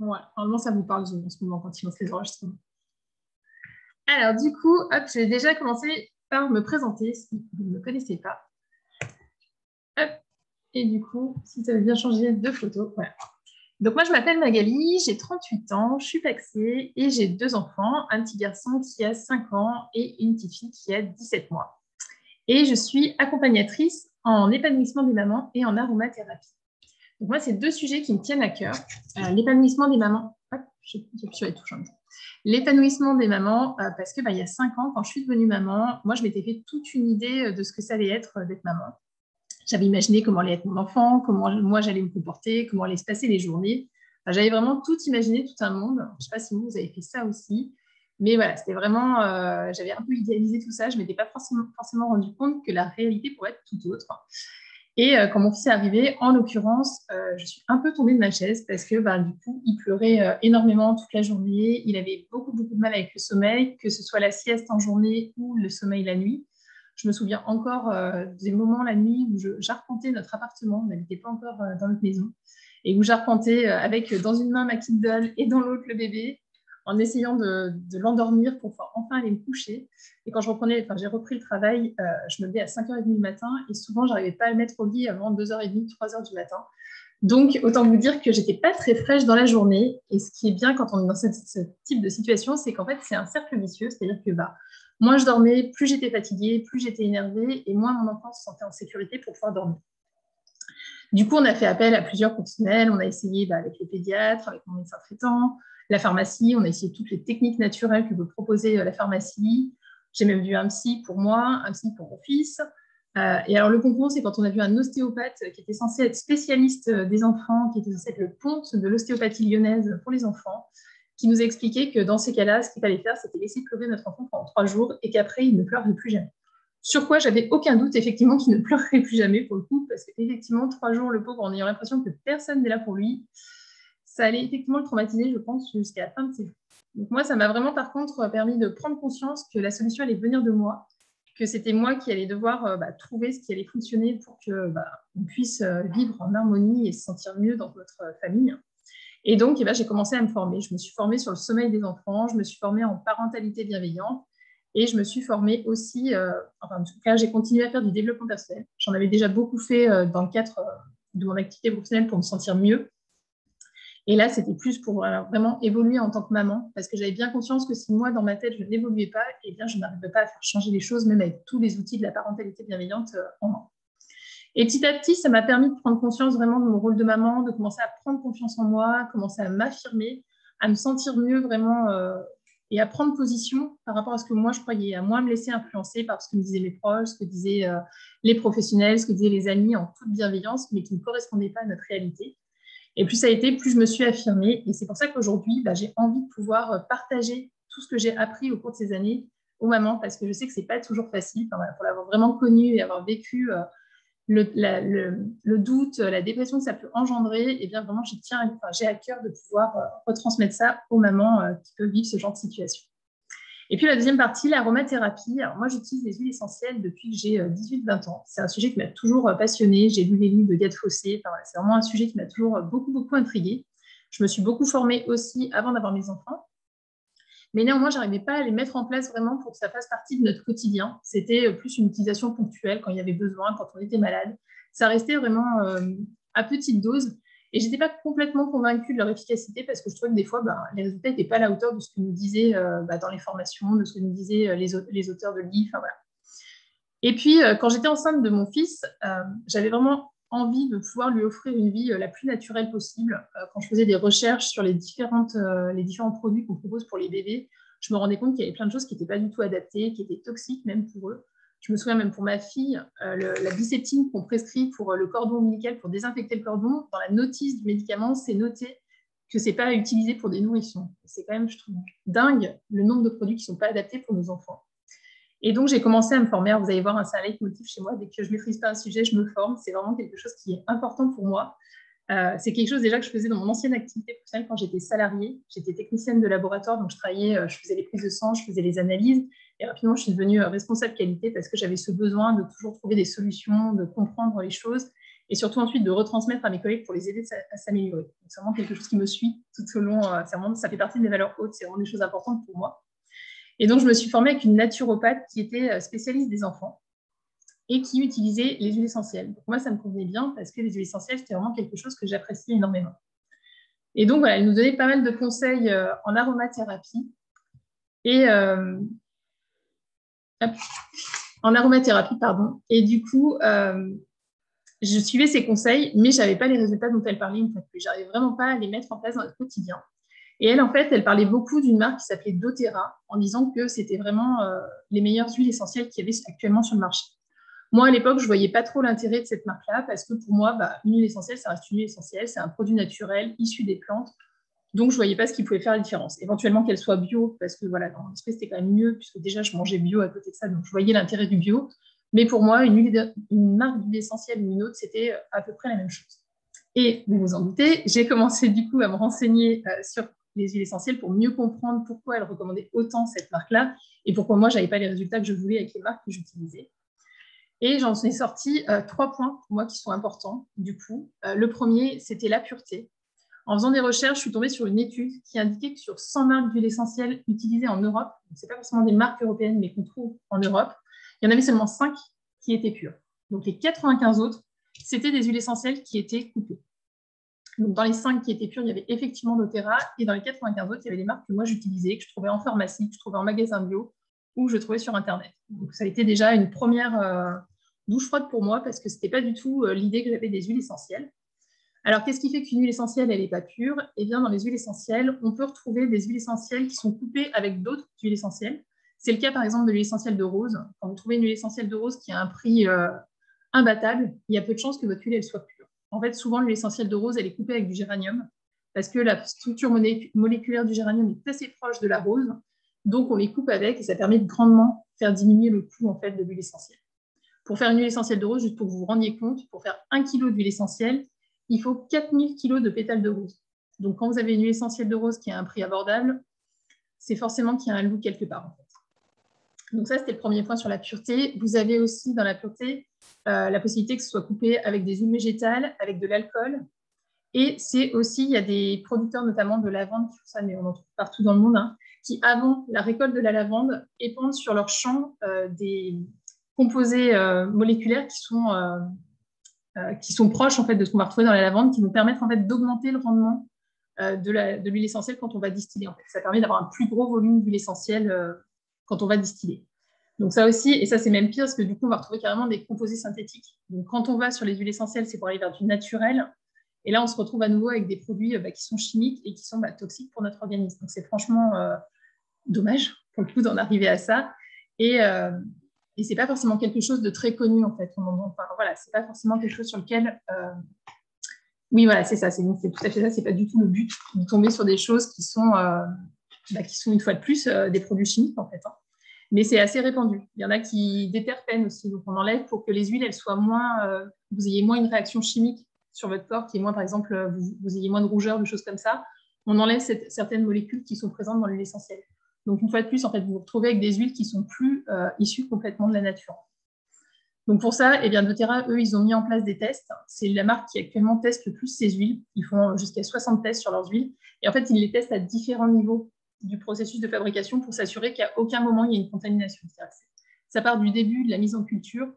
Ouais, normalement, ça vous parle Zoom en ce moment quand il lance les enregistrements. Alors, du coup, hop, je vais déjà commencer par me présenter si vous ne me connaissez pas. Hop, et du coup, si ça veut bien changer de photo, voilà. Donc, moi, je m'appelle Magali, j'ai 38 ans, je suis paxée et j'ai deux enfants, un petit garçon qui a 5 ans et une petite fille qui a 17 mois. Et je suis accompagnatrice en épanouissement des mamans et en aromathérapie. Donc, moi, c'est deux sujets qui me tiennent à cœur. L'épanouissement des mamans. Hop, j'appuie sur les touches en même temps. L'épanouissement des mamans, parce que il y a 5 ans, quand je suis devenue maman, moi, je m'étais fait toute une idée de ce que ça allait être d'être maman. J'avais imaginé comment allait être mon enfant, comment moi j'allais me comporter, comment allaient se passer les journées. Enfin, j'avais vraiment tout imaginé, tout un monde. Je ne sais pas si vous avez fait ça aussi. Mais voilà, c'était vraiment, j'avais un peu idéalisé tout ça. Je ne m'étais pas forcément rendu compte que la réalité pourrait être tout autre. Et quand mon fils est arrivé, en l'occurrence, je suis un peu tombée de ma chaise parce que du coup, il pleurait énormément toute la journée. Il avait beaucoup de mal avec le sommeil, que ce soit la sieste en journée ou le sommeil la nuit. Je me souviens encore des moments la nuit où j'arpentais notre appartement. On n'habitait pas encore dans notre maison. Et où j'arpentais avec dans une main ma Kindle et dans l'autre le bébé, en essayant de l'endormir pour pouvoir enfin aller me coucher. Et quand j'ai repris le travail, je me levais à 5h30 du matin et souvent, je n'arrivais pas à le mettre au lit avant 2h30, 3h du matin. Donc, autant vous dire que je n'étais pas très fraîche dans la journée. Et ce qui est bien quand on est dans ce type de situation, c'est qu'en fait, c'est un cercle vicieux. C'est-à-dire que moins je dormais, plus j'étais fatiguée, plus j'étais énervée et moins mon enfant se sentait en sécurité pour pouvoir dormir. Du coup, on a fait appel à plusieurs professionnels. On a essayé avec les pédiatres, avec mon médecin traitant, la pharmacie. On a essayé toutes les techniques naturelles que peut proposer la pharmacie. J'ai même vu un psy pour moi, un psy pour mon fils. Et alors, le concours, c'est quand on a vu un ostéopathe qui était censé être spécialiste des enfants, qui était censé être le ponte de l'ostéopathie lyonnaise pour les enfants, qui nous a expliqué que dans ces cas-là, ce qu'il fallait faire, c'était laisser pleurer notre enfant pendant 3 jours et qu'après, il ne pleurerait plus jamais. Sur quoi j'avais aucun doute, effectivement, qu'il ne pleurerait plus jamais pour le coup, parce qu'effectivement, 3 jours, le pauvre, en ayant l'impression que personne n'est là pour lui, ça allait effectivement le traumatiser, je pense, jusqu'à la fin de ses jours. Donc moi, ça m'a vraiment, par contre, permis de prendre conscience que la solution allait venir de moi, que c'était moi qui allais devoir trouver ce qui allait fonctionner pour que on puisse vivre en harmonie et se sentir mieux dans notre famille. Et donc, j'ai commencé à me former. Je me suis formée sur le sommeil des enfants, je me suis formée en parentalité bienveillante et je me suis formée aussi, en tout cas, j'ai continué à faire du développement personnel. J'en avais déjà beaucoup fait dans le cadre de mon activité professionnelle pour me sentir mieux. Et là, c'était plus pour vraiment évoluer en tant que maman, parce que j'avais bien conscience que si moi, dans ma tête, je n'évoluais pas, eh bien, je n'arrivais pas à faire changer les choses, même avec tous les outils de la parentalité bienveillante en main. Et petit à petit, ça m'a permis de prendre conscience vraiment de mon rôle de maman, de commencer à prendre confiance en moi, commencer à m'affirmer, à me sentir mieux vraiment et à prendre position par rapport à ce que moi je croyais, à moins me laisser influencer par ce que me disaient mes proches, ce que disaient les professionnels, ce que disaient les amis en toute bienveillance, mais qui ne correspondaient pas à notre réalité. Et plus ça a été, plus je me suis affirmée. Et c'est pour ça qu'aujourd'hui, j'ai envie de pouvoir partager tout ce que j'ai appris au cours de ces années aux mamans, parce que je sais que ce n'est pas toujours facile. Pour l'avoir vraiment connu et avoir vécu le doute, la dépression que ça peut engendrer, et bien vraiment, j'ai à cœur de pouvoir retransmettre ça aux mamans qui peuvent vivre ce genre de situation. Et puis la deuxième partie, l'aromathérapie. Alors moi, j'utilise les huiles essentielles depuis que j'ai 18-20 ans. C'est un sujet qui m'a toujours passionnée. J'ai lu les livres de Gad Fossé. C'est vraiment un sujet qui m'a toujours beaucoup intriguée. Je me suis beaucoup formée aussi avant d'avoir mes enfants. Mais néanmoins, je n'arrivais pas à les mettre en place vraiment pour que ça fasse partie de notre quotidien. C'était plus une utilisation ponctuelle quand il y avait besoin, quand on était malade. Ça restait vraiment à petite dose. Et je n'étais pas complètement convaincue de leur efficacité parce que je trouvais que des fois, les résultats n'étaient pas à la hauteur de ce que nous disaient dans les formations, de ce que nous disaient les auteurs de livres. Enfin, voilà. Et puis, quand j'étais enceinte de mon fils, j'avais vraiment envie de pouvoir lui offrir une vie la plus naturelle possible. Quand je faisais des recherches sur les différents produits qu'on propose pour les bébés, je me rendais compte qu'il y avait plein de choses qui n'étaient pas du tout adaptées, qui étaient toxiques même pour eux. Je me souviens même pour ma fille, la biseptine qu'on prescrit pour le cordon ombilical, pour désinfecter le cordon, dans la notice du médicament, c'est noté que ce n'est pas utilisé pour des nourrissons. C'est quand même, je trouve, dingue le nombre de produits qui ne sont pas adaptés pour nos enfants. Et donc, j'ai commencé à me former. Alors, vous allez voir, c'est un leitmotiv chez moi. Dès que je ne maîtrise pas un sujet, je me forme. C'est vraiment quelque chose qui est important pour moi. C'est quelque chose déjà que je faisais dans mon ancienne activité professionnelle quand j'étais salariée. J'étais technicienne de laboratoire, donc je travaillais, je faisais les prises de sang, je faisais les analyses. Et rapidement, je suis devenue responsable qualité parce que j'avais ce besoin de toujours trouver des solutions, de comprendre les choses et surtout ensuite de retransmettre à mes collègues pour les aider à s'améliorer. C'est vraiment quelque chose qui me suit tout au long, ça fait partie de mes valeurs hautes, c'est vraiment des choses importantes pour moi. Et donc, je me suis formée avec une naturopathe qui était spécialiste des enfants et qui utilisait les huiles essentielles. Donc, moi, ça me convenait bien parce que les huiles essentielles, c'était vraiment quelque chose que j'appréciais énormément. Et donc, voilà, elle nous donnait pas mal de conseils en aromathérapie. Et en aromathérapie, pardon. Et du coup, je suivais ses conseils, mais je n'avais pas les résultats dont elle parlait une fois de plus. Je n'arrivais vraiment pas à les mettre en place dans notre quotidien. Et elle, en fait, elle parlait beaucoup d'une marque qui s'appelait doTERRA, en disant que c'était vraiment les meilleures huiles essentielles qu'il y avait actuellement sur le marché. Moi, à l'époque, je ne voyais pas trop l'intérêt de cette marque-là, parce que pour moi, une huile essentielle, ça reste une huile essentielle, c'est un produit naturel, issu des plantes. Donc, je ne voyais pas ce qui pouvait faire la différence. Éventuellement qu'elle soit bio, parce que voilà, dans l'espèce, c'était quand même mieux, puisque déjà, je mangeais bio à côté de ça, donc je voyais l'intérêt du bio. Mais pour moi, une marque d'huile essentielle ou une autre, c'était à peu près la même chose. Et vous vous en doutez, j'ai commencé du coup à me renseigner sur les huiles essentielles pour mieux comprendre pourquoi elle recommandait autant cette marque-là et pourquoi moi, je n'avais pas les résultats que je voulais avec les marques que j'utilisais. Et j'en ai sorti 3 points pour moi qui sont importants. Du coup, le premier, c'était la pureté. En faisant des recherches, je suis tombée sur une étude qui indiquait que sur 100 marques d'huile essentielle utilisées en Europe, ce n'est pas forcément des marques européennes, mais qu'on trouve en Europe, il y en avait seulement 5 qui étaient pures. Donc les 95 autres, c'était des huiles essentielles qui étaient coupées. Donc dans les 5 qui étaient pures, il y avait effectivement doTERRA, et dans les 95 autres, il y avait des marques que moi j'utilisais, que je trouvais en pharmacie, que je trouvais en magasin bio, ou que je trouvais sur Internet. Donc ça a été déjà une première douche froide pour moi, parce que ce n'était pas du tout l'idée que j'avais des huiles essentielles. Alors, qu'est-ce qui fait qu'une huile essentielle, elle n'est pas pure? Eh bien, dans les huiles essentielles, on peut retrouver des huiles essentielles qui sont coupées avec d'autres huiles essentielles. C'est le cas, par exemple, de l'huile essentielle de rose. Quand vous trouvez une huile essentielle de rose qui a un prix imbattable, il y a peu de chances que votre huile elle soit pure. En fait, souvent, l'huile essentielle de rose, elle est coupée avec du géranium parce que la structure moléculaire du géranium est assez proche de la rose. Donc, on les coupe avec et ça permet de grandement faire diminuer le coût en fait, de l'huile essentielle. Pour faire une huile essentielle de rose, juste pour que vous vous rendiez compte, pour faire 1 kg d'huile essentielle, il faut 4000 kg de pétales de rose. Donc, quand vous avez une huile essentielle de rose qui a un prix abordable, c'est forcément qu'il y a un loup quelque part. En fait. Donc ça, c'était le premier point sur la pureté. Vous avez aussi dans la pureté la possibilité que ce soit coupé avec des huiles végétales, avec de l'alcool. Et c'est aussi, il y a des producteurs notamment de lavande qui font ça, mais on en trouve partout dans le monde, qui avant la récolte de la lavande épandent sur leur champ des composés moléculaires qui sont proches en fait, de ce qu'on va retrouver dans la lavande, qui vont permettre en fait, d'augmenter le rendement de l'huile essentielle quand on va distiller. En fait. Ça permet d'avoir un plus gros volume d'huile essentielle quand on va distiller. Donc ça aussi, et ça c'est même pire, parce que du coup on va retrouver carrément des composés synthétiques. Donc quand on va sur les huiles essentielles, c'est pour aller vers du naturel. Et là on se retrouve à nouveau avec des produits qui sont chimiques et qui sont toxiques pour notre organisme. Donc c'est franchement dommage pour le coup d'en arriver à ça. Et c'est pas forcément quelque chose de très connu en fait. Enfin, voilà, c'est pas forcément quelque chose sur lequel. Oui, voilà, c'est ça, c'est tout à fait ça. C'est pas du tout le but de tomber sur des choses qui sont une fois de plus des produits chimiques en fait. Mais c'est assez répandu. Il y en a qui déterpènent aussi, donc on enlève pour que les huiles elles soient moins, vous ayez moins une réaction chimique sur votre corps, qui est moins, par exemple, vous ayez moins de rougeur, des choses comme ça. On enlève certaines molécules qui sont présentes dans l'huile essentielle. Donc, une fois de plus, en fait, vous vous retrouvez avec des huiles qui sont plus issues complètement de la nature. Donc, pour ça, eh bien, doTERRA, eux, ils ont mis en place des tests. C'est la marque qui actuellement teste le plus ces huiles. Ils font jusqu'à 60 tests sur leurs huiles. Et en fait, ils les testent à différents niveaux du processus de fabrication pour s'assurer qu'à aucun moment, il y a une contamination. Ça part du début de la mise en culture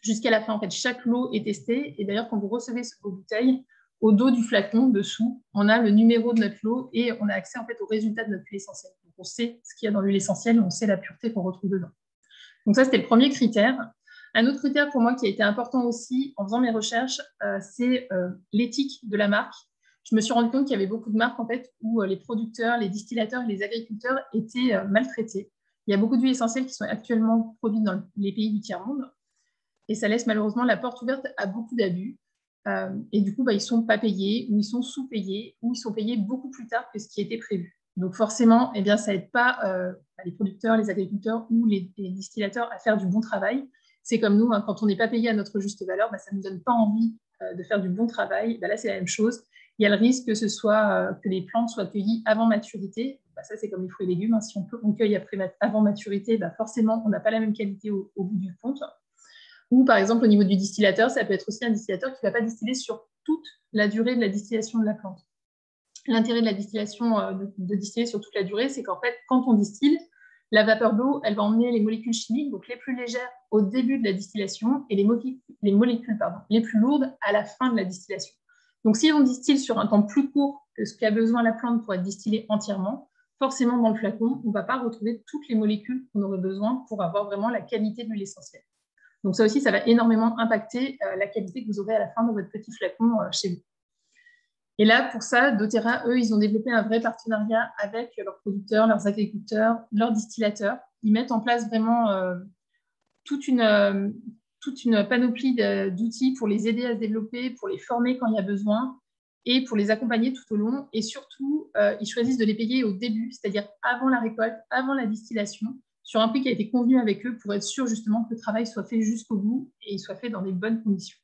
jusqu'à la fin. En fait, chaque lot est testé. Et d'ailleurs, quand vous recevez vos bouteilles, au dos du flacon, dessous, on a le numéro de notre lot et on a accès en fait, aux résultats de notre huile essentielle. Donc, on sait ce qu'il y a dans l'huile essentielle, on sait la pureté qu'on retrouve dedans. Donc ça, c'était le premier critère. Un autre critère pour moi qui a été important aussi en faisant mes recherches, c'est l'éthique de la marque. Je me suis rendu compte qu'il y avait beaucoup de marques en fait, où les producteurs, les distillateurs et les agriculteurs étaient maltraités. Il y a beaucoup d'huiles essentielles qui sont actuellement produites dans les pays du tiers-monde. Et ça laisse malheureusement la porte ouverte à beaucoup d'abus. Et du coup, ils ne sont pas payés, ou ils sont sous-payés, ou ils sont payés beaucoup plus tard que ce qui était prévu. Donc forcément, eh bien, ça n'aide pas les producteurs, les agriculteurs ou les distillateurs à faire du bon travail. C'est comme nous, quand on n'est pas payé à notre juste valeur, ça ne nous donne pas envie de faire du bon travail. Là, c'est la même chose. Il y a le risque que ce soit que les plantes soient cueillies avant maturité. Ça, c'est comme les fruits et légumes. Si on cueille avant maturité, forcément, on n'a pas la même qualité au bout du compte. Ou par exemple, au niveau du distillateur, ça peut être aussi un distillateur qui ne va pas distiller sur toute la durée de la distillation de la plante. L'intérêt de la distillation, de distiller sur toute la durée, c'est qu'en fait, quand on distille, la vapeur d'eau, elle va emmener les molécules chimiques, donc les plus légères au début de la distillation et les molécules les plus lourdes à la fin de la distillation. Donc si on distille sur un temps plus court que ce qu'a besoin la plante pour être distillée entièrement, forcément dans le flacon, on ne va pas retrouver toutes les molécules qu'on aurait besoin pour avoir vraiment la qualité de l'huile essentielle. Donc ça aussi, ça va énormément impacter la qualité que vous aurez à la fin de votre petit flacon chez vous. Et là, pour ça, doTERRA, eux, ils ont développé un vrai partenariat avec leurs producteurs, leurs agriculteurs, leurs distillateurs. Ils mettent en place vraiment toute une panoplie d'outils pour les aider à se développer, pour les former quand il y a besoin et pour les accompagner tout au long. Et surtout, ils choisissent de les payer au début, c'est-à-dire avant la récolte, avant la distillation, sur un prix qui a été convenu avec eux pour être sûr justement que le travail soit fait jusqu'au bout et soit fait dans des bonnes conditions.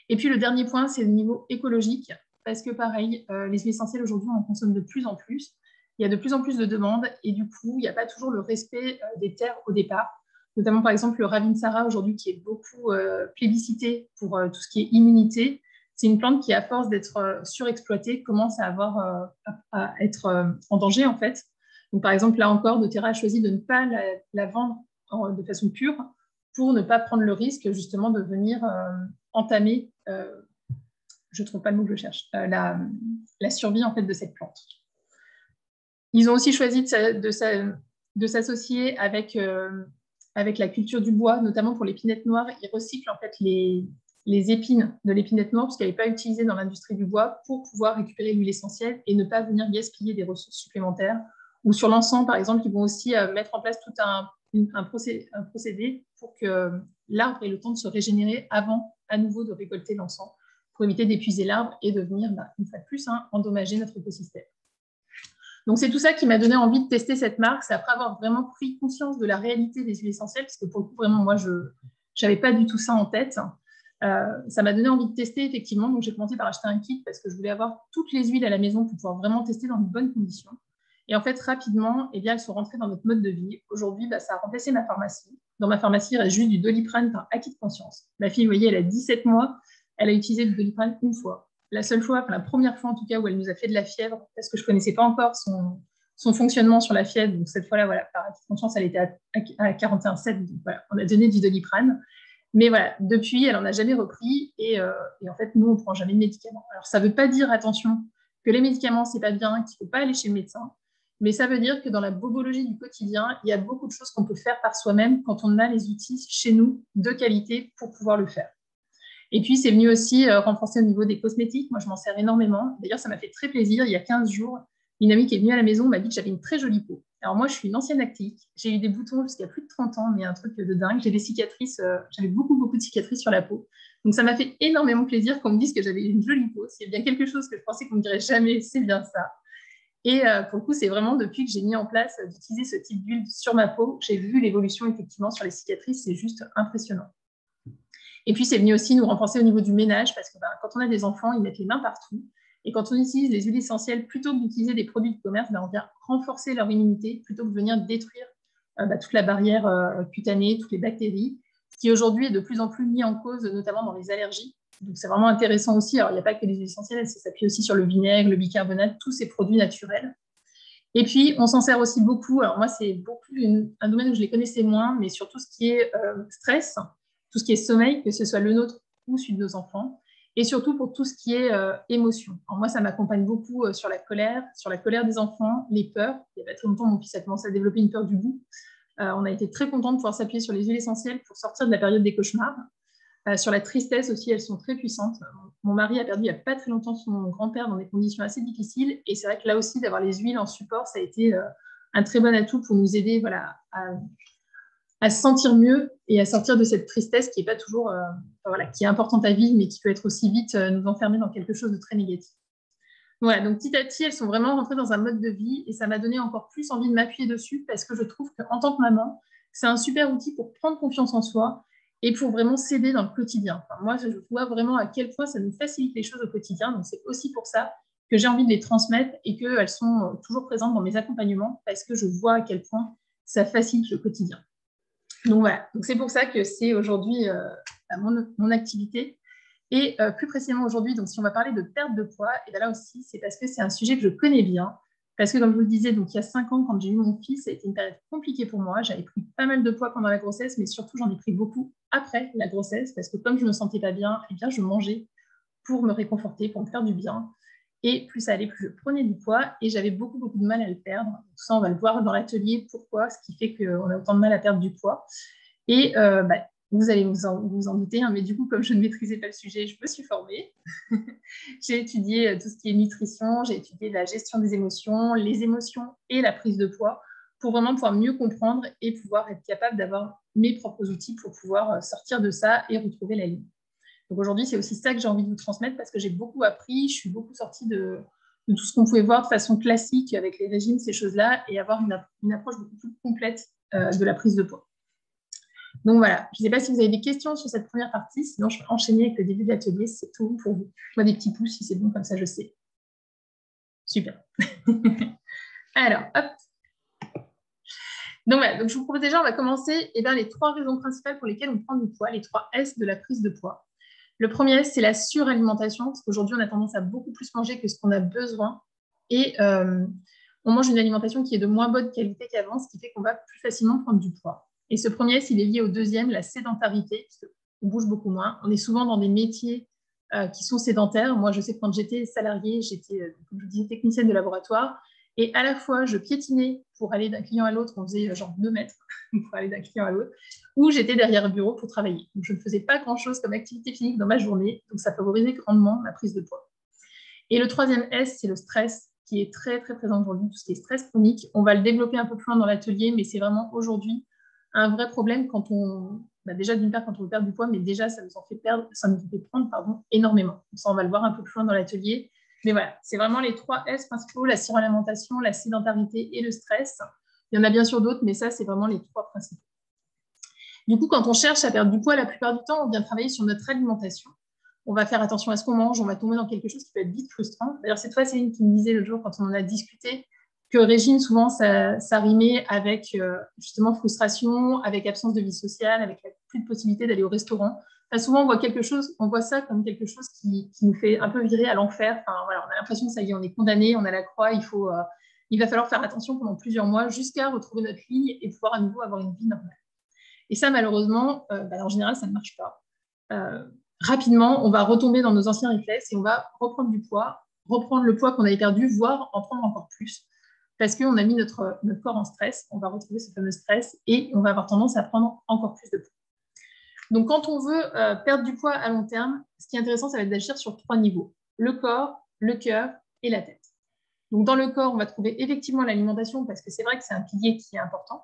Et puis le dernier point, c'est le niveau écologique. Parce que pareil, les huiles essentielles aujourd'hui, on en consomme de plus en plus. Il y a de plus en plus de demandes et du coup, il n'y a pas toujours le respect des terres au départ. Notamment, par exemple, le Ravinsara aujourd'hui, qui est beaucoup plébiscité pour tout ce qui est immunité. C'est une plante qui, à force d'être surexploitée, commence à être en danger, en fait. Donc, par exemple, là encore, doTERRA a choisi de ne pas la vendre de façon pure pour ne pas prendre le risque, justement, de venir entamer je ne trouve pas le mot que je cherche, la survie en fait, de cette plante. Ils ont aussi choisi de s'associer avec la culture du bois, notamment pour l'épinette noire. Ils recyclent en fait les épines de l'épinette noire, parce qu'elle n'est pas utilisée dans l'industrie du bois, pour pouvoir récupérer l'huile essentielle et ne pas venir gaspiller des ressources supplémentaires. Ou sur l'encens, par exemple, ils vont aussi mettre en place tout un procédé pour que l'arbre ait le temps de se régénérer avant à nouveau de récolter l'encens, pour éviter d'épuiser l'arbre et de venir, une fois de plus, endommager notre écosystème. Donc, c'est tout ça qui m'a donné envie de tester cette marque. C'est après avoir vraiment pris conscience de la réalité des huiles essentielles, parce que pour le coup, vraiment, moi, je n'avais pas du tout ça en tête. Ça m'a donné envie de tester, effectivement. Donc, j'ai commencé par acheter un kit parce que je voulais avoir toutes les huiles à la maison pour pouvoir vraiment tester dans de bonnes conditions. Et en fait, rapidement, elles sont rentrées dans notre mode de vie. Aujourd'hui, ça a remplacé ma pharmacie. Dans ma pharmacie, il reste juste du Doliprane par acquis de conscience. Ma fille, vous voyez, elle a 17 mois. Elle a utilisé le Doliprane une fois. La seule fois, la première fois en tout cas, où elle nous a fait de la fièvre, parce que je ne connaissais pas encore son fonctionnement sur la fièvre. Donc cette fois-là, voilà, par acquis de conscience, elle était à 41,7. Donc voilà, on a donné du Doliprane. Mais voilà, depuis, elle n'en a jamais repris. Et en fait, nous, on ne prend jamais de médicaments. Alors ça ne veut pas dire, attention, que les médicaments, ce n'est pas bien, qu'il ne faut pas aller chez le médecin. Mais ça veut dire que dans la bobologie du quotidien, il y a beaucoup de choses qu'on peut faire par soi-même quand on a les outils chez nous de qualité pour pouvoir le faire. Et puis, c'est venu aussi renforcer au niveau des cosmétiques. Moi, je m'en sers énormément. D'ailleurs, ça m'a fait très plaisir. Il y a 15 jours, une amie qui est venue à la maison m'a dit que j'avais une très jolie peau. Alors moi, je suis une ancienne actique. J'ai eu des boutons jusqu'à plus de 30 ans, mais un truc de dingue. J'ai des cicatrices. J'avais beaucoup de cicatrices sur la peau. Donc, ça m'a fait énormément plaisir qu'on me dise que j'avais une jolie peau. C'est bien quelque chose que je pensais qu'on ne me dirait jamais. C'est bien ça. Et pour le coup, c'est vraiment depuis que j'ai mis en place d'utiliser ce type d'huile sur ma peau, j'ai vu l'évolution effectivement sur les cicatrices. C'est juste impressionnant. Et puis, c'est venu aussi nous renforcer au niveau du ménage, parce que quand on a des enfants, ils mettent les mains partout. Et quand on utilise les huiles essentielles, plutôt que d'utiliser des produits de commerce, on vient renforcer leur immunité, plutôt que de venir détruire toute la barrière cutanée, toutes les bactéries, ce qui aujourd'hui est de plus en plus mis en cause, notamment dans les allergies. Donc, c'est vraiment intéressant aussi. Alors, il n'y a pas que les huiles essentielles, ça s'appuie aussi sur le vinaigre, le bicarbonate, tous ces produits naturels. Et puis, on s'en sert aussi beaucoup. Alors, moi, c'est beaucoup un domaine où je les connaissais moins, mais sur tout ce qui est stress, tout ce qui est sommeil, que ce soit le nôtre ou celui de nos enfants, et surtout pour tout ce qui est émotion. Alors moi, ça m'accompagne beaucoup sur la colère des enfants, les peurs. Il n'y a pas très longtemps, mon fils a commencé à développer une peur du goût. On a été très contents de pouvoir s'appuyer sur les huiles essentielles pour sortir de la période des cauchemars. Sur la tristesse aussi, elles sont très puissantes. Mon mari a perdu il n'y a pas très longtemps son grand-père dans des conditions assez difficiles, et c'est vrai que là aussi, d'avoir les huiles en support, ça a été un très bon atout pour nous aider à se sentir mieux et à sortir de cette tristesse qui est pas toujours, qui est importante à vivre, mais qui peut être aussi vite nous enfermer dans quelque chose de très négatif. Voilà, donc petit à petit, elles sont vraiment rentrées dans un mode de vie et ça m'a donné encore plus envie de m'appuyer dessus parce que je trouve qu'en tant que maman, c'est un super outil pour prendre confiance en soi et pour vraiment s'aider dans le quotidien. Enfin, moi, je vois vraiment à quel point ça nous facilite les choses au quotidien. Donc, c'est aussi pour ça que j'ai envie de les transmettre et qu'elles sont toujours présentes dans mes accompagnements parce que je vois à quel point ça facilite le quotidien. Donc voilà, c'est pour ça que c'est aujourd'hui mon activité. Et plus précisément aujourd'hui, donc si on va parler de perte de poids, et bien là aussi, c'est parce que c'est un sujet que je connais bien. Parce que comme je vous le disais, donc il y a 5 ans, quand j'ai eu mon fils, ça a été une période compliquée pour moi. J'avais pris pas mal de poids pendant la grossesse, mais surtout j'en ai pris beaucoup après la grossesse, parce que comme je ne me sentais pas bien, eh bien je mangeais pour me réconforter, pour me faire du bien. Et plus ça allait, plus je prenais du poids, et j'avais beaucoup de mal à le perdre. Tout ça, on va le voir dans l'atelier, pourquoi, ce qui fait qu'on a autant de mal à perdre du poids. Et vous allez vous en douter, hein, mais du coup, comme je ne maîtrisais pas le sujet, je me suis formée. J'ai étudié tout ce qui est nutrition, j'ai étudié la gestion des émotions, les émotions et la prise de poids, pour vraiment pouvoir mieux comprendre et pouvoir être capable d'avoir mes propres outils pour pouvoir sortir de ça et retrouver la ligne. Donc aujourd'hui, c'est aussi ça que j'ai envie de vous transmettre parce que j'ai beaucoup appris, je suis beaucoup sortie de tout ce qu'on pouvait voir de façon classique avec les régimes, ces choses-là, et avoir une approche beaucoup plus complète de la prise de poids. Donc voilà, je ne sais pas si vous avez des questions sur cette première partie, sinon je vais enchaîner avec le début de l'atelier, c'est tout pour vous. Je vois des petits pouces si c'est bon, comme ça je sais. Super. Alors, hop. Donc voilà, donc je vous propose déjà, on va commencer les 3 raisons principales pour lesquelles on prend du poids, les 3 S de la prise de poids. Le premier S, c'est la suralimentation, parce qu'aujourd'hui, on a tendance à beaucoup plus manger que ce qu'on a besoin. Et on mange une alimentation qui est de moins bonne qualité qu'avant, ce qui fait qu'on va plus facilement prendre du poids. Et ce premier S, il est lié au deuxième, la sédentarité, parce qu'on bouge beaucoup moins. On est souvent dans des métiers qui sont sédentaires. Moi, je sais que quand j'étais salariée, j'étais, comme je vous disais, technicienne de laboratoire. Et à la fois, je piétinais pour aller d'un client à l'autre, on faisait genre 2 mètres pour aller d'un client à l'autre, ou j'étais derrière un bureau pour travailler. Donc, je ne faisais pas grand-chose comme activité physique dans ma journée, donc ça favorisait grandement ma prise de poids. Et le troisième S, c'est le stress, qui est très, très présent aujourd'hui, tout ce qui est stress chronique. On va le développer un peu plus loin dans l'atelier, mais c'est vraiment aujourd'hui un vrai problème quand on... déjà, d'une part, quand on veut perdre du poids, mais déjà, ça nous en fait perdre, ça nous fait prendre, énormément. Donc ça, on va le voir un peu plus loin dans l'atelier. Mais voilà, c'est vraiment les 3 S principaux, la suralimentation, la sédentarité et le stress. Il y en a bien sûr d'autres, mais ça, c'est vraiment les 3 principaux. Du coup, quand on cherche à perdre du poids, la plupart du temps, on vient travailler sur notre alimentation. On va faire attention à ce qu'on mange, on va tomber dans quelque chose qui peut être vite frustrant. D'ailleurs, c'est toi, Céline, qui me disait l'autre jour, quand on en a discuté, que régime, souvent, ça rimait avec justement frustration, avec absence de vie sociale, avec plus de possibilité d'aller au restaurant. Enfin, souvent, on voit ça comme quelque chose qui nous fait un peu virer à l'enfer. Enfin, voilà, on a l'impression que ça y est, on est condamné, on a la croix, il va falloir faire attention pendant plusieurs mois jusqu'à retrouver notre ligne et pouvoir à nouveau avoir une vie normale. Et ça, malheureusement, en général, ça ne marche pas. Rapidement, on va retomber dans nos anciens réflexes et on va reprendre du poids, reprendre le poids qu'on avait perdu, voire en prendre encore plus. Parce qu'on a mis notre corps en stress, on va retrouver ce fameux stress et on va avoir tendance à prendre encore plus de poids. Donc, quand on veut perdre du poids à long terme, ce qui est intéressant, ça va être d'agir sur 3 niveaux. Le corps, le cœur et la tête. Donc, dans le corps, on va trouver effectivement l'alimentation parce que c'est vrai que c'est un pilier qui est important.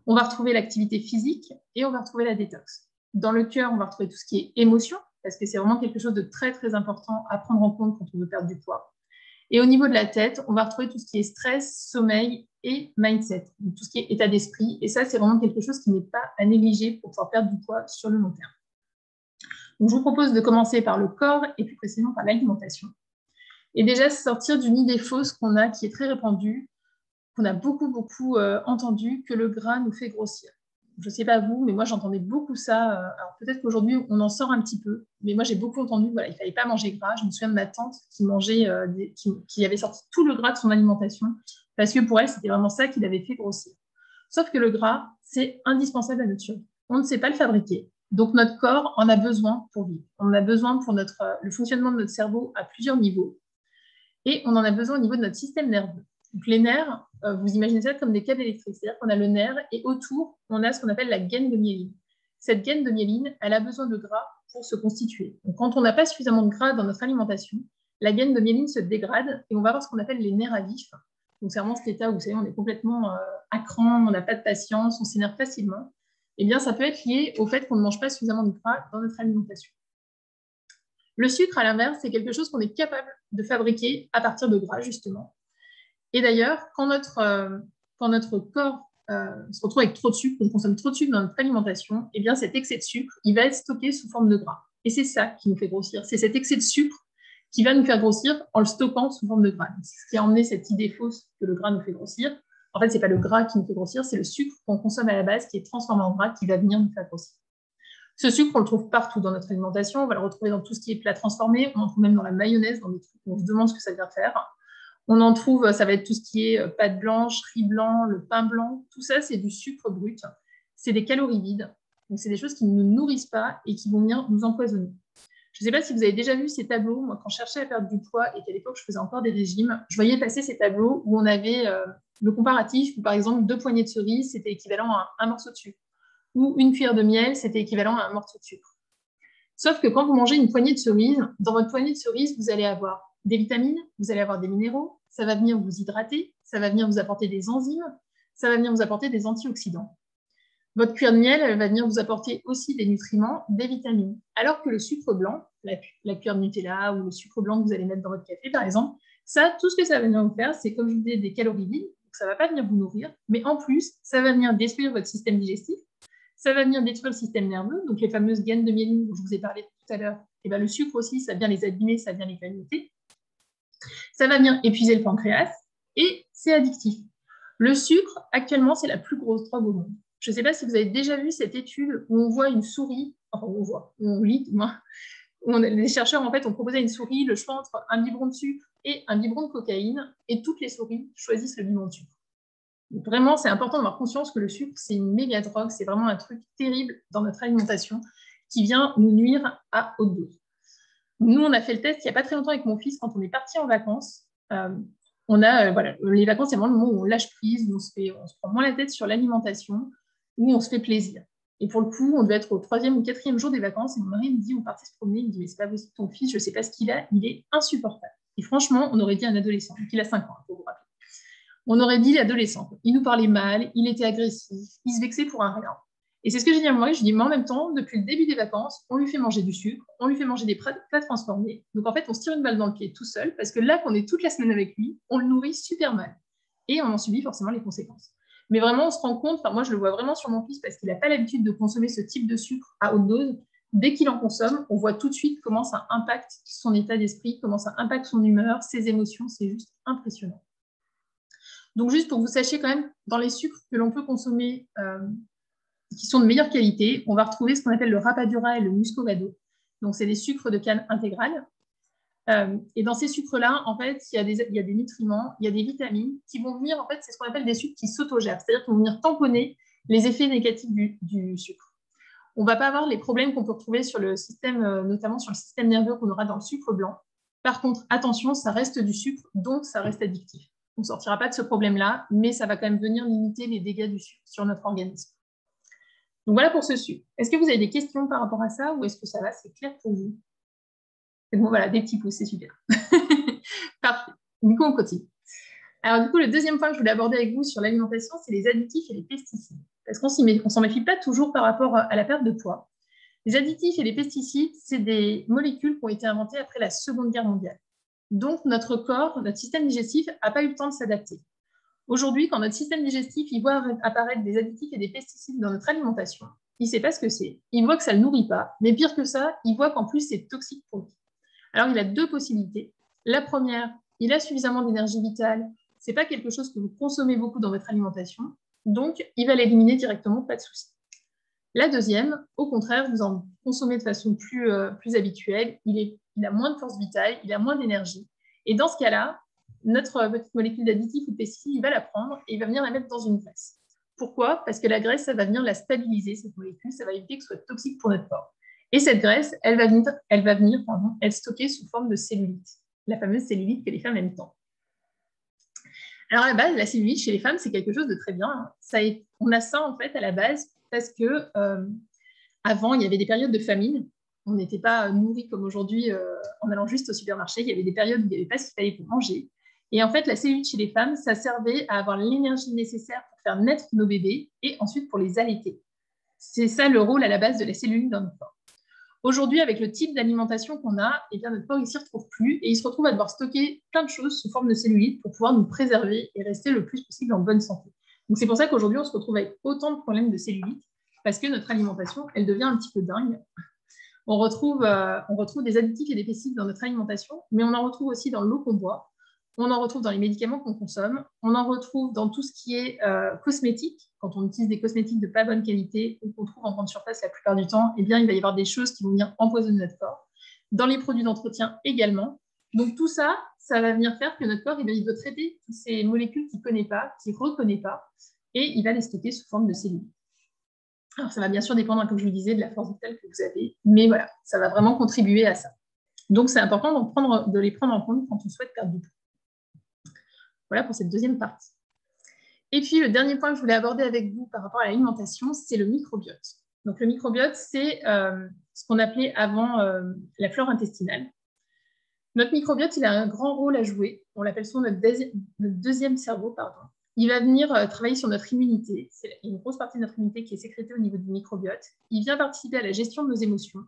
On va retrouver l'activité physique et on va retrouver la détox. Dans le cœur, on va retrouver tout ce qui est émotion, parce que c'est vraiment quelque chose de très, très important à prendre en compte quand on veut perdre du poids. Et au niveau de la tête, on va retrouver tout ce qui est stress, sommeil et mindset, donc tout ce qui est état d'esprit. Et ça, c'est vraiment quelque chose qui n'est pas à négliger pour pouvoir perdre du poids sur le long terme. Donc, je vous propose de commencer par le corps et plus précisément par l'alimentation. Et déjà, sortir d'une idée fausse qu'on a, qui est très répandue, qu'on a beaucoup entendu, que le gras nous fait grossir. Je ne sais pas vous, mais moi j'entendais beaucoup ça. Alors peut-être qu'aujourd'hui on en sort un petit peu, mais moi j'ai beaucoup entendu, voilà, il ne fallait pas manger gras. Je me souviens de ma tante qui mangeait, qui avait sorti tout le gras de son alimentation, parce que pour elle c'était vraiment ça qui l'avait fait grossir. Sauf que le gras, c'est indispensable à notre survie. On ne sait pas le fabriquer, donc notre corps en a besoin pour vivre. On en a besoin pour le fonctionnement de notre cerveau à plusieurs niveaux, et on en a besoin au niveau de notre système nerveux. Donc les nerfs, vous imaginez ça comme des câbles électriques, c'est-à-dire qu'on a le nerf et autour, on a ce qu'on appelle la gaine de myéline. Cette gaine de myéline, elle a besoin de gras pour se constituer. Donc quand on n'a pas suffisamment de gras dans notre alimentation, la gaine de myéline se dégrade et on va avoir ce qu'on appelle les nerfs à vif. Donc c'est vraiment cet état où vous savez, on est complètement à cran, on n'a pas de patience, on s'énerve facilement. Eh bien, ça peut être lié au fait qu'on ne mange pas suffisamment de gras dans notre alimentation. Le sucre, à l'inverse, c'est quelque chose qu'on est capable de fabriquer à partir de gras, justement. Et d'ailleurs, quand notre corps se retrouve avec trop de sucre, on consomme trop de sucre dans notre alimentation, eh bien cet excès de sucre, il va être stocké sous forme de gras. Et c'est ça qui nous fait grossir. C'est cet excès de sucre qui va nous faire grossir en le stockant sous forme de gras. C'est ce qui a emmené cette idée fausse que le gras nous fait grossir. En fait, ce n'est pas le gras qui nous fait grossir, c'est le sucre qu'on consomme à la base qui est transformé en gras qui va venir nous faire grossir. Ce sucre, on le trouve partout dans notre alimentation. On va le retrouver dans tout ce qui est plat transformé. On en trouve même dans la mayonnaise, dans des trucs où on se demande ce que ça vient faire. On en trouve, ça va être tout ce qui est pâte blanche, riz blanc, le pain blanc. Tout ça, c'est du sucre brut. C'est des calories vides. Donc, c'est des choses qui ne nous nourrissent pas et qui vont venir nous empoisonner. Je ne sais pas si vous avez déjà vu ces tableaux. Moi, quand je cherchais à perdre du poids et qu'à l'époque, je faisais encore des régimes, je voyais passer ces tableaux où on avait le comparatif, où par exemple, 2 poignées de cerises, c'était équivalent à un morceau de sucre. Ou une cuillère de miel, c'était équivalent à un morceau de sucre. Sauf que quand vous mangez une poignée de cerises, dans votre poignée de cerises, vous allez avoir des vitamines, vous allez avoir des minéraux, ça va venir vous hydrater, ça va venir vous apporter des enzymes, ça va venir vous apporter des antioxydants. Votre cuillère de miel, elle va venir vous apporter aussi des nutriments, des vitamines. Alors que le sucre blanc, la cuillère de Nutella ou le sucre blanc que vous allez mettre dans votre café, par exemple, ça, tout ce que ça va venir vous faire, c'est, comme je vous disais, des calories vides, donc ça ne va pas venir vous nourrir, mais en plus, ça va venir détruire votre système digestif, ça va venir détruire le système nerveux, donc les fameuses gaines de myéline dont je vous ai parlé tout à l'heure. Et ben, le sucre aussi, ça vient les abîmer, ça vient les grignoter. Ça va venir épuiser le pancréas et c'est addictif. Le sucre, actuellement, c'est la plus grosse drogue au monde. Je ne sais pas si vous avez déjà vu cette étude où on voit une souris, enfin on lit, où les chercheurs en fait ont proposé à une souris le choix entre un biberon de sucre et un biberon de cocaïne, et toutes les souris choisissent le biberon de sucre. Donc, vraiment, c'est important d'avoir conscience que le sucre, c'est une méga drogue, c'est vraiment un truc terrible dans notre alimentation qui vient nous nuire à haute dose. Nous, on a fait le test il n'y a pas très longtemps avec mon fils quand on est parti en vacances. Voilà, les vacances, c'est vraiment le moment où on lâche prise, où on se prend moins la tête sur l'alimentation, où on se fait plaisir. Et pour le coup, on devait être au 3e ou 4e jour des vacances et mon mari me dit, on partait se promener, il me dit, mais c'est pas possible, ton fils, je ne sais pas ce qu'il a, il est insupportable. Et franchement, on aurait dit un adolescent, donc il a 5 ans, pour vous rappeler. On aurait dit l'adolescent. Il nous parlait mal, il était agressif, il se vexait pour un rien. Et c'est ce que j'ai dit à moi, je dis, mais en même temps, depuis le début des vacances, on lui fait manger du sucre, on lui fait manger des plats transformés. Donc en fait, on se tire une balle dans le pied tout seul, parce que là qu'on est toute la semaine avec lui, on le nourrit super mal. Et on en subit forcément les conséquences. Mais vraiment, on se rend compte, moi je le vois vraiment sur mon fils, parce qu'il n'a pas l'habitude de consommer ce type de sucre à haute dose. Dès qu'il en consomme, on voit tout de suite comment ça impacte son état d'esprit, comment ça impacte son humeur, ses émotions, c'est juste impressionnant. Donc juste pour que vous sachiez quand même, dans les sucres que l'on peut consommer qui sont de meilleure qualité, on va retrouver ce qu'on appelle le rapadura et le muscovado. Donc c'est des sucres de canne intégrales. Et dans ces sucres-là, en fait, il y a des nutriments, il y a des vitamines qui vont venir, en fait, c'est ce qu'on appelle des sucres qui s'autogèrent, c'est-à-dire qu'ils vont venir tamponner les effets négatifs du sucre. On ne va pas avoir les problèmes qu'on peut retrouver sur le système, notamment sur le système nerveux qu'on aura dans le sucre blanc. Par contre, attention, ça reste du sucre, donc ça reste addictif. On ne sortira pas de ce problème-là, mais ça va quand même venir limiter les dégâts du sucre sur notre organisme. Donc voilà pour ce sucre. Est-ce que vous avez des questions par rapport à ça ou est-ce que ça va, c'est clair pour vous? Bon, voilà, des petits pouces, c'est super. Parfait. Du coup, on continue. Alors du coup, le deuxième point que je voulais aborder avec vous sur l'alimentation, c'est les additifs et les pesticides. Parce qu'on ne s'en méfie pas toujours par rapport à la perte de poids. Les additifs et les pesticides, c'est des molécules qui ont été inventées après la Seconde Guerre mondiale. Donc notre corps, notre système digestif n'a pas eu le temps de s'adapter. Aujourd'hui, quand notre système digestif il voit apparaître des additifs et des pesticides dans notre alimentation, il ne sait pas ce que c'est. Il voit que ça ne le nourrit pas, mais pire que ça, il voit qu'en plus c'est toxique pour lui. Alors il a 2 possibilités. La première, il a suffisamment d'énergie vitale. Ce n'est pas quelque chose que vous consommez beaucoup dans votre alimentation, donc il va l'éliminer directement, pas de souci. La deuxième, au contraire, vous en consommez de façon plus habituelle, il a moins de force vitale, il a moins d'énergie. Et dans ce cas-là, notre petite molécule d'additif ou de pesticide, il va la prendre et il va venir la mettre dans une graisse. Pourquoi? Parce que la graisse, ça va venir la stabiliser, cette molécule, ça va éviter que ce soit toxique pour notre corps. Et cette graisse, elle va venir être stockée sous forme de cellulite, la fameuse cellulite que les femmes aiment tant. Alors à la base, la cellulite chez les femmes, c'est quelque chose de très bien. On a ça en fait à la base parce que avant, il y avait des périodes de famine. On n'était pas nourris comme aujourd'hui en allant juste au supermarché. Il y avait des périodes où il n'y avait pas ce qu'il fallait pour manger. Et en fait, la cellulite chez les femmes, ça servait à avoir l'énergie nécessaire pour faire naître nos bébés et ensuite pour les allaiter. C'est ça le rôle à la base de la cellulite dans notre corps. Aujourd'hui, avec le type d'alimentation qu'on a, eh bien, notre corps ne s'y retrouve plus et il se retrouve à devoir stocker plein de choses sous forme de cellulite pour pouvoir nous préserver et rester le plus possible en bonne santé. Donc c'est pour ça qu'aujourd'hui, on se retrouve avec autant de problèmes de cellulite parce que notre alimentation, elle devient un petit peu dingue. On retrouve des additifs et des pesticides dans notre alimentation, mais on en retrouve aussi dans l'eau qu'on boit. on en retrouve dans les médicaments qu'on consomme, on en retrouve dans tout ce qui est cosmétique, quand on utilise des cosmétiques de pas bonne qualité ou qu'on trouve en grande surface la plupart du temps, eh bien, il va y avoir des choses qui vont venir empoisonner notre corps. Dans les produits d'entretien également. Donc tout ça, ça va venir faire que notre corps, eh bien, il veut traiter toutes ces molécules qu'il ne connaît pas, qu'il ne reconnaît pas, et il va les stocker sous forme de cellules. Alors ça va bien sûr dépendre, comme je vous disais, de la force vitale que vous avez, mais voilà, ça va vraiment contribuer à ça. Donc c'est important de les prendre en compte quand on souhaite perdre du poids. Voilà pour cette deuxième partie. Et puis, le dernier point que je voulais aborder avec vous par rapport à l'alimentation, c'est le microbiote. Donc, le microbiote, c'est ce qu'on appelait avant la flore intestinale. Notre microbiote, il a un grand rôle à jouer. On l'appelle souvent notre deuxième cerveau, pardon. Il va venir travailler sur notre immunité. C'est une grosse partie de notre immunité qui est sécrétée au niveau du microbiote. Il vient participer à la gestion de nos émotions.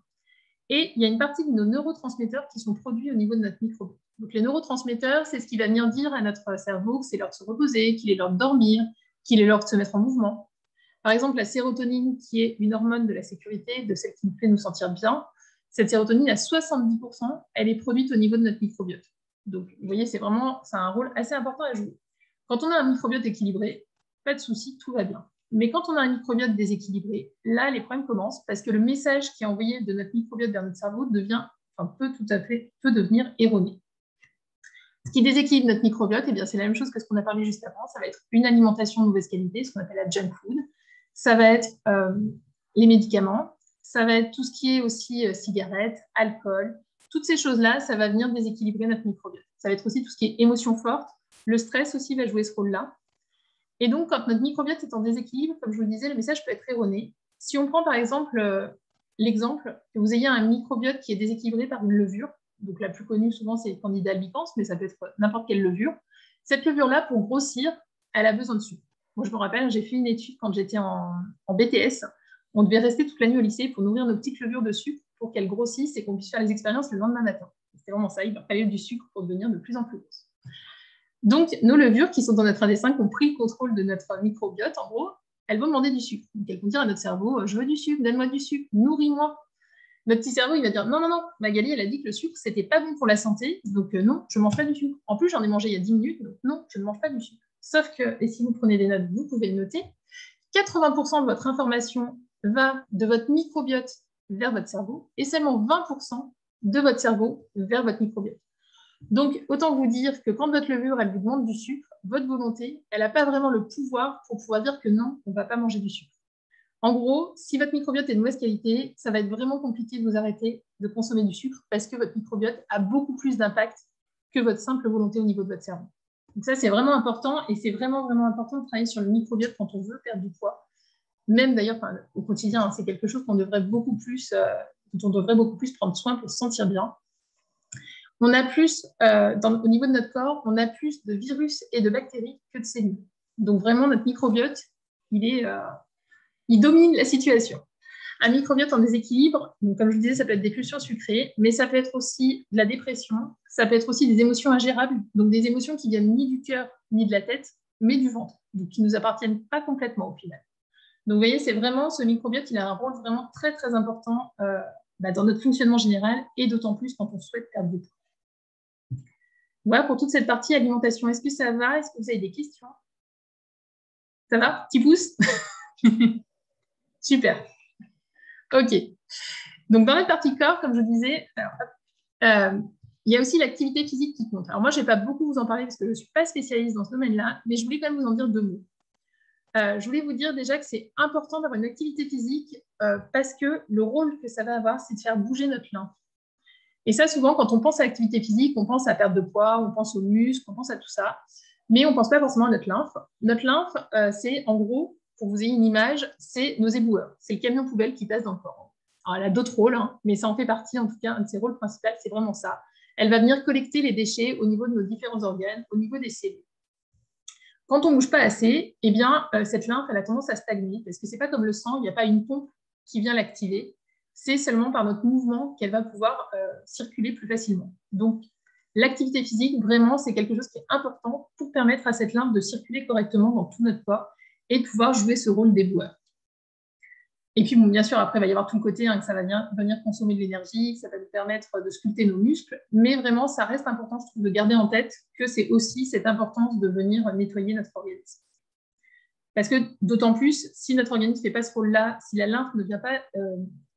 Et il y a une partie de nos neurotransmetteurs qui sont produits au niveau de notre microbiote. Donc, les neurotransmetteurs, c'est ce qui va venir dire à notre cerveau que c'est l'heure de se reposer, qu'il est l'heure de dormir, qu'il est l'heure de se mettre en mouvement. Par exemple, la sérotonine, qui est une hormone de la sécurité, de celle qui nous fait nous sentir bien, cette sérotonine, à 70%, elle est produite au niveau de notre microbiote. Donc, vous voyez, ça a un rôle assez important à jouer. Quand on a un microbiote équilibré, pas de souci, tout va bien. Mais quand on a un microbiote déséquilibré, là, les problèmes commencent parce que le message qui est envoyé de notre microbiote vers notre cerveau peut devenir erroné. Ce qui déséquilibre notre microbiote, eh bien, c'est la même chose que ce qu'on a parlé juste avant. Ça va être une alimentation de mauvaise qualité, ce qu'on appelle la junk food. Ça va être les médicaments. Ça va être tout ce qui est aussi cigarettes, alcool. Toutes ces choses-là, ça va venir déséquilibrer notre microbiote. Ça va être aussi tout ce qui est émotions fortes. Le stress aussi va jouer ce rôle-là. Et donc, quand notre microbiote est en déséquilibre, comme je vous le disais, le message peut être erroné. Si on prend par exemple l'exemple que vous ayez un microbiote qui est déséquilibré par une levure, donc la plus connue souvent c'est Candida albicans, mais ça peut être n'importe quelle levure. Cette levure-là, pour grossir, elle a besoin de sucre. Moi, je me rappelle, j'ai fait une étude quand j'étais en BTS. On devait rester toute la nuit au lycée pour nourrir nos petites levures de sucre pour qu'elles grossissent et qu'on puisse faire les expériences le lendemain matin. C'était vraiment ça, il leur fallait du sucre pour devenir de plus en plus grosses. Donc, nos levures qui sont dans notre intestin, qui ont pris le contrôle de notre microbiote, en gros, elles vont demander du sucre. Donc, elles vont dire à notre cerveau, je veux du sucre, donne-moi du sucre, nourris-moi. Notre petit cerveau, il va dire, non, non, non, Magali, elle a dit que le sucre, c'était pas bon pour la santé, donc non, je ne mange pas du sucre. En plus, j'en ai mangé il y a 10 minutes, donc non, je ne mange pas du sucre. Sauf que, et si vous prenez des notes, vous pouvez le noter, 80% de votre information va de votre microbiote vers votre cerveau, et seulement 20% de votre cerveau vers votre microbiote. Donc, autant vous dire que quand votre levure, elle vous demande du sucre, votre volonté, elle n'a pas vraiment le pouvoir pour pouvoir dire que non, on ne va pas manger du sucre. En gros, si votre microbiote est de mauvaise qualité, ça va être vraiment compliqué de vous arrêter de consommer du sucre parce que votre microbiote a beaucoup plus d'impact que votre simple volonté au niveau de votre cerveau. Donc ça, c'est vraiment important et c'est vraiment, vraiment important de travailler sur le microbiote quand on veut perdre du poids. Même d'ailleurs, au quotidien, c'est quelque chose qu'on devrait beaucoup plus, dont on devrait beaucoup plus prendre soin pour se sentir bien. On a plus, au niveau de notre corps, on a plus de virus et de bactéries que de cellules. Donc vraiment, notre microbiote, il domine la situation. Un microbiote en déséquilibre, donc comme je vous disais, ça peut être des pulsions sucrées, mais ça peut être aussi de la dépression, ça peut être aussi des émotions ingérables, donc des émotions qui viennent ni du cœur ni de la tête, mais du ventre, donc qui ne nous appartiennent pas complètement au final. Donc vous voyez, c'est vraiment, ce microbiote, il a un rôle vraiment très très important dans notre fonctionnement général, et d'autant plus quand on souhaite perdre du poids. Voilà pour toute cette partie alimentation. Est-ce que ça va? Est-ce que vous avez des questions? Ça va? Petit pouce? Super. Ok. Donc, dans la partie corps, comme je disais, il y a aussi l'activité physique qui compte. Alors, moi, je ne vais pas beaucoup vous en parler parce que je ne suis pas spécialiste dans ce domaine-là, mais je voulais quand même vous en dire 2 mots. Je voulais vous dire déjà que c'est important d'avoir une activité physique parce que le rôle que ça va avoir, c'est de faire bouger notre lymphe. Et ça, souvent, quand on pense à l'activité physique, on pense à perte de poids, on pense aux muscles, on pense à tout ça, mais on ne pense pas forcément à notre lymphe. Notre lymphe, c'est en gros, pour que vous ayez une image, c'est nos éboueurs. C'est le camion poubelle qui passe dans le corps. Alors, elle a d'autres rôles, mais ça en fait partie, en tout cas, un de ses rôles principaux, c'est vraiment ça. Elle va venir collecter les déchets au niveau de nos différents organes, au niveau des cellules. Quand on ne bouge pas assez, eh bien, cette lymphe, elle a tendance à stagner, parce que ce n'est pas comme le sang, il n'y a pas une pompe qui vient l'activer. C'est seulement par notre mouvement qu'elle va pouvoir circuler plus facilement. Donc, l'activité physique, vraiment, c'est quelque chose qui est important pour permettre à cette lymphe de circuler correctement dans tout notre corps et de pouvoir jouer ce rôle d'éboueur. Et puis, bon, bien sûr, après, il va y avoir tout le côté que ça va venir consommer de l'énergie, que ça va nous permettre de sculpter nos muscles. Mais vraiment, ça reste important, je trouve, de garder en tête que c'est aussi cette importance de venir nettoyer notre organisme. Parce que d'autant plus, si notre organisme ne fait pas ce rôle-là, si la lymphe ne vient pas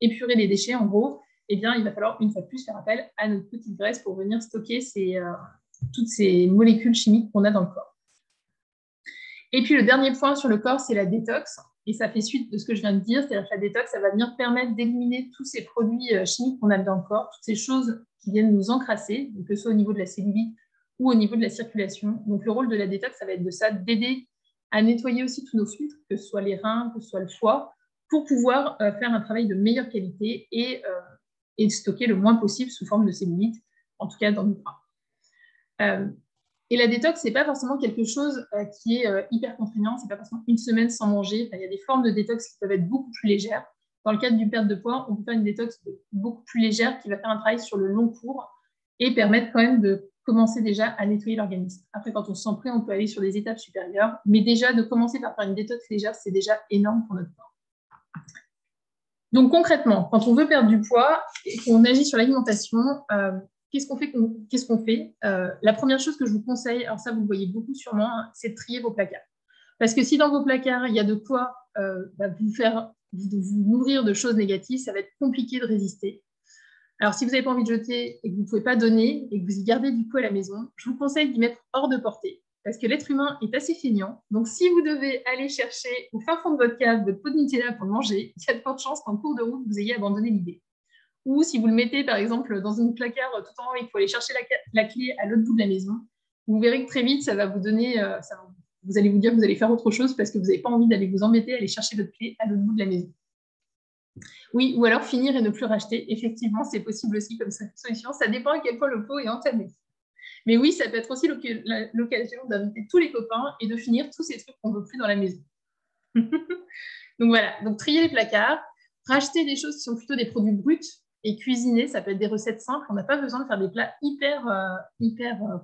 épurer les déchets, en gros, eh bien, il va falloir une fois de plus faire appel à notre petite graisse pour venir stocker toutes ces molécules chimiques qu'on a dans le corps. Et puis, le dernier point sur le corps, c'est la détox. Et ça fait suite de ce que je viens de dire, c'est-à-dire que la détox, ça va venir permettre d'éliminer tous ces produits chimiques qu'on a dans le corps, toutes ces choses qui viennent nous encrasser, que ce soit au niveau de la cellulite ou au niveau de la circulation. Donc, le rôle de la détox, ça va être de ça, d'aider à nettoyer aussi tous nos filtres, que ce soit les reins, que ce soit le foie, pour pouvoir faire un travail de meilleure qualité et stocker le moins possible sous forme de cellulite, en tout cas dans nos reins. Et la détox, ce n'est pas forcément quelque chose qui est hyper contraignant, ce n'est pas forcément une semaine sans manger. Enfin, il y a des formes de détox qui peuvent être beaucoup plus légères. Dans le cadre d'une perte de poids, on peut faire une détox beaucoup plus légère qui va faire un travail sur le long cours et permettre quand même de commencer déjà à nettoyer l'organisme. Après, quand on se sent prêt, on peut aller sur des étapes supérieures, mais déjà de commencer par faire une détox légère, c'est déjà énorme pour notre corps. Donc concrètement, quand on veut perdre du poids et qu'on agit sur l'alimentation, qu'est-ce qu'on fait La première chose que je vous conseille, alors ça vous le voyez beaucoup sûrement, c'est de trier vos placards. Parce que si dans vos placards, il y a de quoi vous nourrir de choses négatives, ça va être compliqué de résister. Alors, si vous n'avez pas envie de jeter et que vous ne pouvez pas donner et que vous y gardez du coup à la maison, je vous conseille d'y mettre hors de portée parce que l'être humain est assez feignant. Donc, si vous devez aller chercher au fin fond de votre cave votre pot de Nutella pour le manger, il y a de fortes chances qu'en cours de route, vous ayez abandonné l'idée. Ou si vous le mettez, par exemple, dans une placard tout en haut et qu'il faut aller chercher la clé à l'autre bout de la maison, vous verrez que très vite, ça va vous donner... vous allez vous dire que vous allez faire autre chose parce que vous n'avez pas envie d'aller vous embêter à aller chercher votre clé à l'autre bout de la maison. Oui, ou alors finir et ne plus racheter. Effectivement, c'est possible aussi comme solution. Ça dépend à quel point le pot est entamé. Mais oui, ça peut être aussi l'occasion d'inviter tous les copains et de finir tous ces trucs qu'on ne veut plus dans la maison. Donc voilà, donc trier les placards, racheter des choses qui sont plutôt des produits bruts et cuisiner, ça peut être des recettes simples. On n'a pas besoin de faire des plats hyper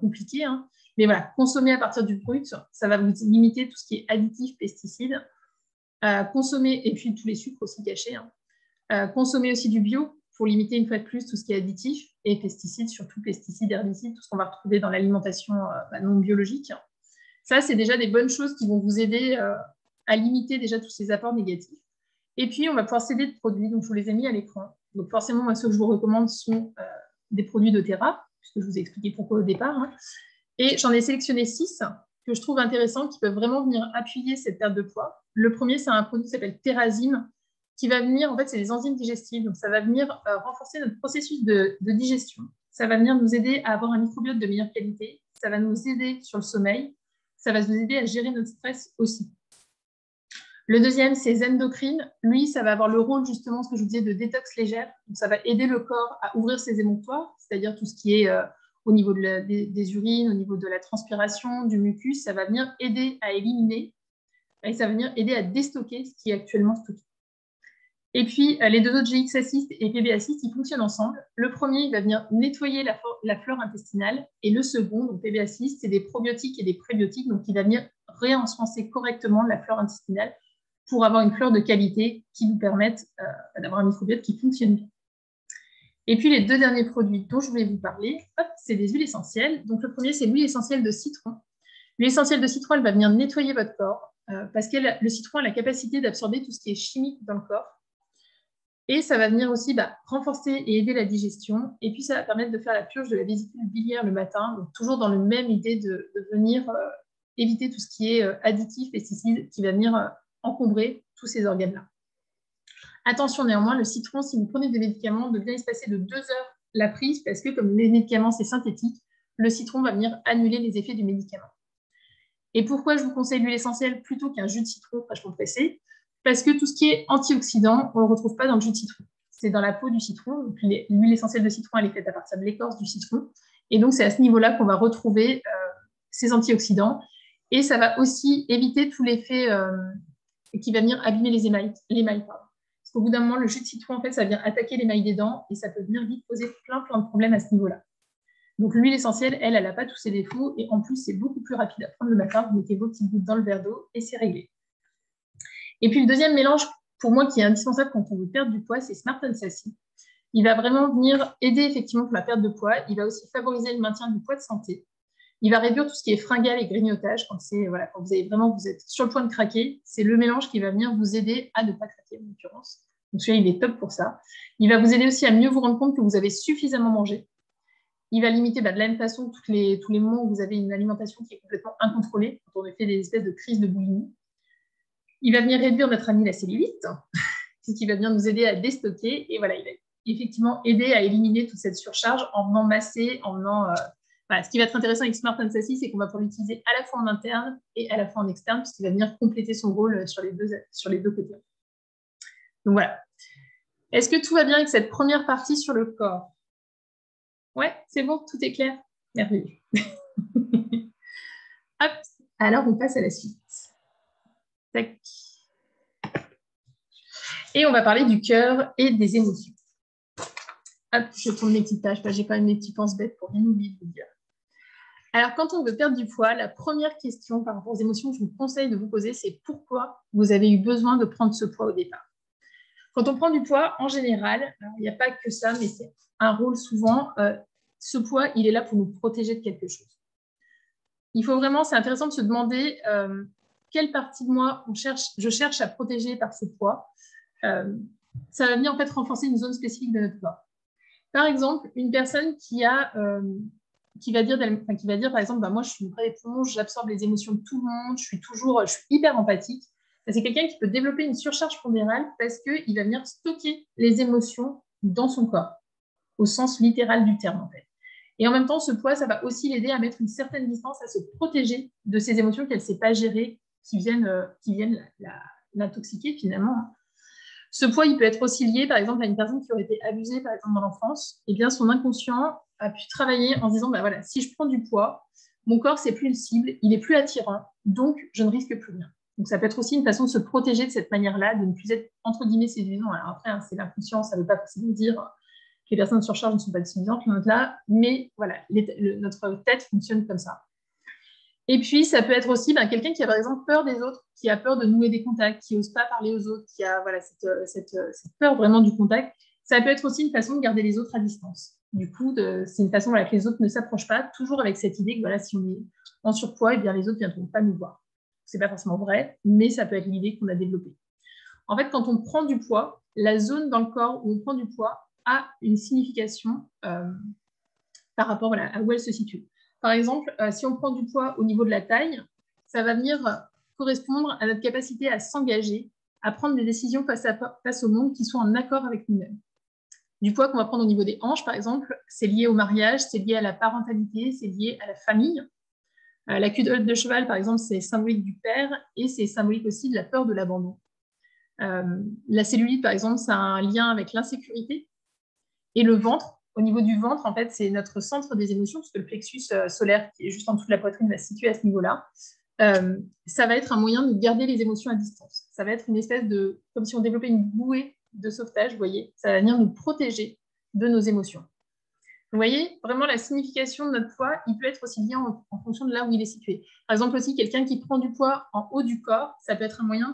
compliqués. Hein. Mais voilà, consommer à partir du brut, ça va vous limiter tout ce qui est additifs, pesticides. Consommer, et puis tous les sucres aussi cachés. Hein. Consommer aussi du bio pour limiter une fois de plus tout ce qui est additif et pesticides, surtout pesticides, herbicides, tout ce qu'on va retrouver dans l'alimentation non biologique. Ça, c'est déjà des bonnes choses qui vont vous aider à limiter déjà tous ces apports négatifs. Et puis, on va pouvoir s'aider de produits, donc je vous les ai mis à l'écran. Donc forcément, moi, ceux que je vous recommande sont des produits doTERRA, puisque je vous ai expliqué pourquoi au départ. Hein. Et j'en ai sélectionné 6 que je trouve intéressants, qui peuvent vraiment venir appuyer cette perte de poids. Le premier, c'est un produit qui s'appelle Terrazine, qui va venir, en fait, c'est des enzymes digestives, donc ça va venir renforcer notre processus de digestion. Ça va venir nous aider à avoir un microbiote de meilleure qualité. Ça va nous aider sur le sommeil. Ça va nous aider à gérer notre stress aussi. Le deuxième, c'est Zendocrine. Lui, ça va avoir le rôle, justement, ce que je vous disais, de détox légère. Donc, ça va aider le corps à ouvrir ses émonctoires, c'est-à-dire tout ce qui est au niveau des urines, au niveau de la transpiration, du mucus. Ça va venir aider à éliminer et ça va venir aider à déstocker ce qui est actuellement stocké. Et puis, les deux autres, GX Assist et PB Assist, ils fonctionnent ensemble. Le premier, il va venir nettoyer la flore intestinale. Et le second, donc PB Assist, c'est des probiotiques et des prébiotiques. Donc, il va venir réensemencer correctement la flore intestinale pour avoir une flore de qualité qui nous permette d'avoir un microbiote qui fonctionne bien. Et puis, les deux derniers produits dont je voulais vous parler, c'est des huiles essentielles. Donc, le premier, c'est l'huile essentielle de citron. L'huile essentielle de citron, elle va venir nettoyer votre corps parce que le citron a la capacité d'absorber tout ce qui est chimique dans le corps. Et ça va venir aussi renforcer et aider la digestion. Et puis, ça va permettre de faire la purge de la vésicule biliaire le matin. Donc, toujours dans la même idée de venir éviter tout ce qui est additif, pesticide, qui va venir encombrer tous ces organes-là. Attention néanmoins, le citron, si vous prenez des médicaments, de bien espacer de 2 heures la prise, parce que comme les médicaments, c'est synthétique, le citron va venir annuler les effets du médicament. Et pourquoi je vous conseille l'huile essentielle plutôt qu'un jus de citron fraîchement pressé? Parce que tout ce qui est antioxydant, on ne le retrouve pas dans le jus de citron. C'est dans la peau du citron. L'huile essentielle de citron, elle est faite à partir de l'écorce du citron. Et donc, c'est à ce niveau-là qu'on va retrouver ces antioxydants. Et ça va aussi éviter tout l'effet qui va venir abîmer les émails. Parce qu'au bout d'un moment, le jus de citron, en fait, ça vient attaquer l'émail des dents et ça peut venir vite poser plein de problèmes à ce niveau-là. Donc, l'huile essentielle, elle n'a pas tous ses défauts. Et en plus, c'est beaucoup plus rapide à prendre le matin. Vous mettez vos petites gouttes dans le verre d'eau et c'est réglé. Et puis, le deuxième mélange pour moi, qui est indispensable quand on veut perdre du poids, c'est Smart and Sassy. Il va vraiment venir aider effectivement pour la perte de poids. Il va aussi favoriser le maintien du poids de santé. Il va réduire tout ce qui est fringale et grignotage quand vous êtes sur le point de craquer. C'est le mélange qui va venir vous aider à ne pas craquer en l'occurrence. Donc celui-là, il est top pour ça. Il va vous aider aussi à mieux vous rendre compte que vous avez suffisamment mangé. Il va limiter de la même façon tous les moments où vous avez une alimentation qui est complètement incontrôlée, quand on fait des espèces de crises de boulimie. Il va venir réduire notre ami la cellulite, ce qui va venir nous aider à déstocker. Et voilà, il va effectivement aider à éliminer toute cette surcharge en venant masser, en venant... Voilà, ce qui va être intéressant avec Smart and Sassy, c'est qu'on va pouvoir l'utiliser à la fois en interne et à la fois en externe, puisqu'il va venir compléter son rôle sur les deux côtés. Donc voilà. Est-ce que tout va bien avec cette première partie sur le corps? Ouais, c'est bon, tout est clair. Merveilleux. Hop, alors on passe à la suite. Tac. Et on va parler du cœur et des émotions. Hop, je tourne mes petites pages, j'ai quand même mes petits pense-bêtes pour bien oublier de vous dire. Alors, quand on veut perdre du poids, la première question par rapport aux émotions que je vous conseille de vous poser, c'est pourquoi vous avez eu besoin de prendre ce poids au départ. Quand on prend du poids, en général, il n'y a pas que ça, mais c'est un rôle souvent, ce poids, il est là pour nous protéger de quelque chose. Il faut vraiment, c'est intéressant de se demander quelle partie de moi je cherche à protéger par ce poids. Ça va venir en fait renforcer une zone spécifique de notre corps. Par exemple, une personne qui va dire par exemple, moi je suis près des poumons, j'absorbe les émotions de tout le monde, je suis hyper empathique. C'est quelqu'un qui peut développer une surcharge pondérale parce qu'il va venir stocker les émotions dans son corps, au sens littéral du terme en fait. Et en même temps, ce poids, ça va aussi l'aider à mettre une certaine distance, à se protéger de ces émotions qu'elle ne sait pas gérer, qui viennent l'intoxiquer finalement. Ce poids, il peut être aussi lié, par exemple, à une personne qui aurait été abusée, par exemple, dans l'enfance. Eh bien, son inconscient a pu travailler en se disant, voilà, si je prends du poids, mon corps, c'est plus une cible, il est plus attirant, donc je ne risque plus rien. Donc, ça peut être aussi une façon de se protéger de cette manière-là, de ne plus être, entre guillemets, séduisant. Alors après, c'est l'inconscient, ça ne veut pas forcément dire que les personnes surcharge ne sont pas séduisantes, loin de là, mais voilà, notre tête fonctionne comme ça. Et puis, ça peut être aussi quelqu'un qui a par exemple peur des autres, qui a peur de nouer des contacts, qui n'ose pas parler aux autres, qui a cette peur vraiment du contact. Ça peut être aussi une façon de garder les autres à distance. Du coup, c'est une façon que les autres ne s'approchent pas, toujours avec cette idée que si on est en surpoids, eh bien, les autres ne viendront pas nous voir. Ce n'est pas forcément vrai, mais ça peut être l'idée qu'on a développée. En fait, quand on prend du poids, la zone dans le corps où on prend du poids a une signification par rapport à où elle se situe. Par exemple, si on prend du poids au niveau de la taille, ça va venir correspondre à notre capacité à s'engager, à prendre des décisions face au monde qui soient en accord avec nous-mêmes. Du poids qu'on va prendre au niveau des hanches, par exemple, c'est lié au mariage, c'est lié à la parentalité, c'est lié à la famille. La culotte de cheval, par exemple, c'est symbolique du père et c'est symbolique aussi de la peur de l'abandon. La cellulite, par exemple, ça a un lien avec l'insécurité. Et le ventre, au niveau du ventre, en fait, c'est notre centre des émotions, parce que le plexus solaire, qui est juste en dessous de la poitrine, va se situer à ce niveau-là. Ça va être un moyen de garder les émotions à distance. Ça va être une espèce comme si on développait une bouée de sauvetage, vous voyez. Ça va venir nous protéger de nos émotions. Vous voyez, vraiment, la signification de notre poids, il peut être aussi lié en fonction de là où il est situé. Par exemple, aussi, quelqu'un qui prend du poids en haut du corps, ça peut être un moyen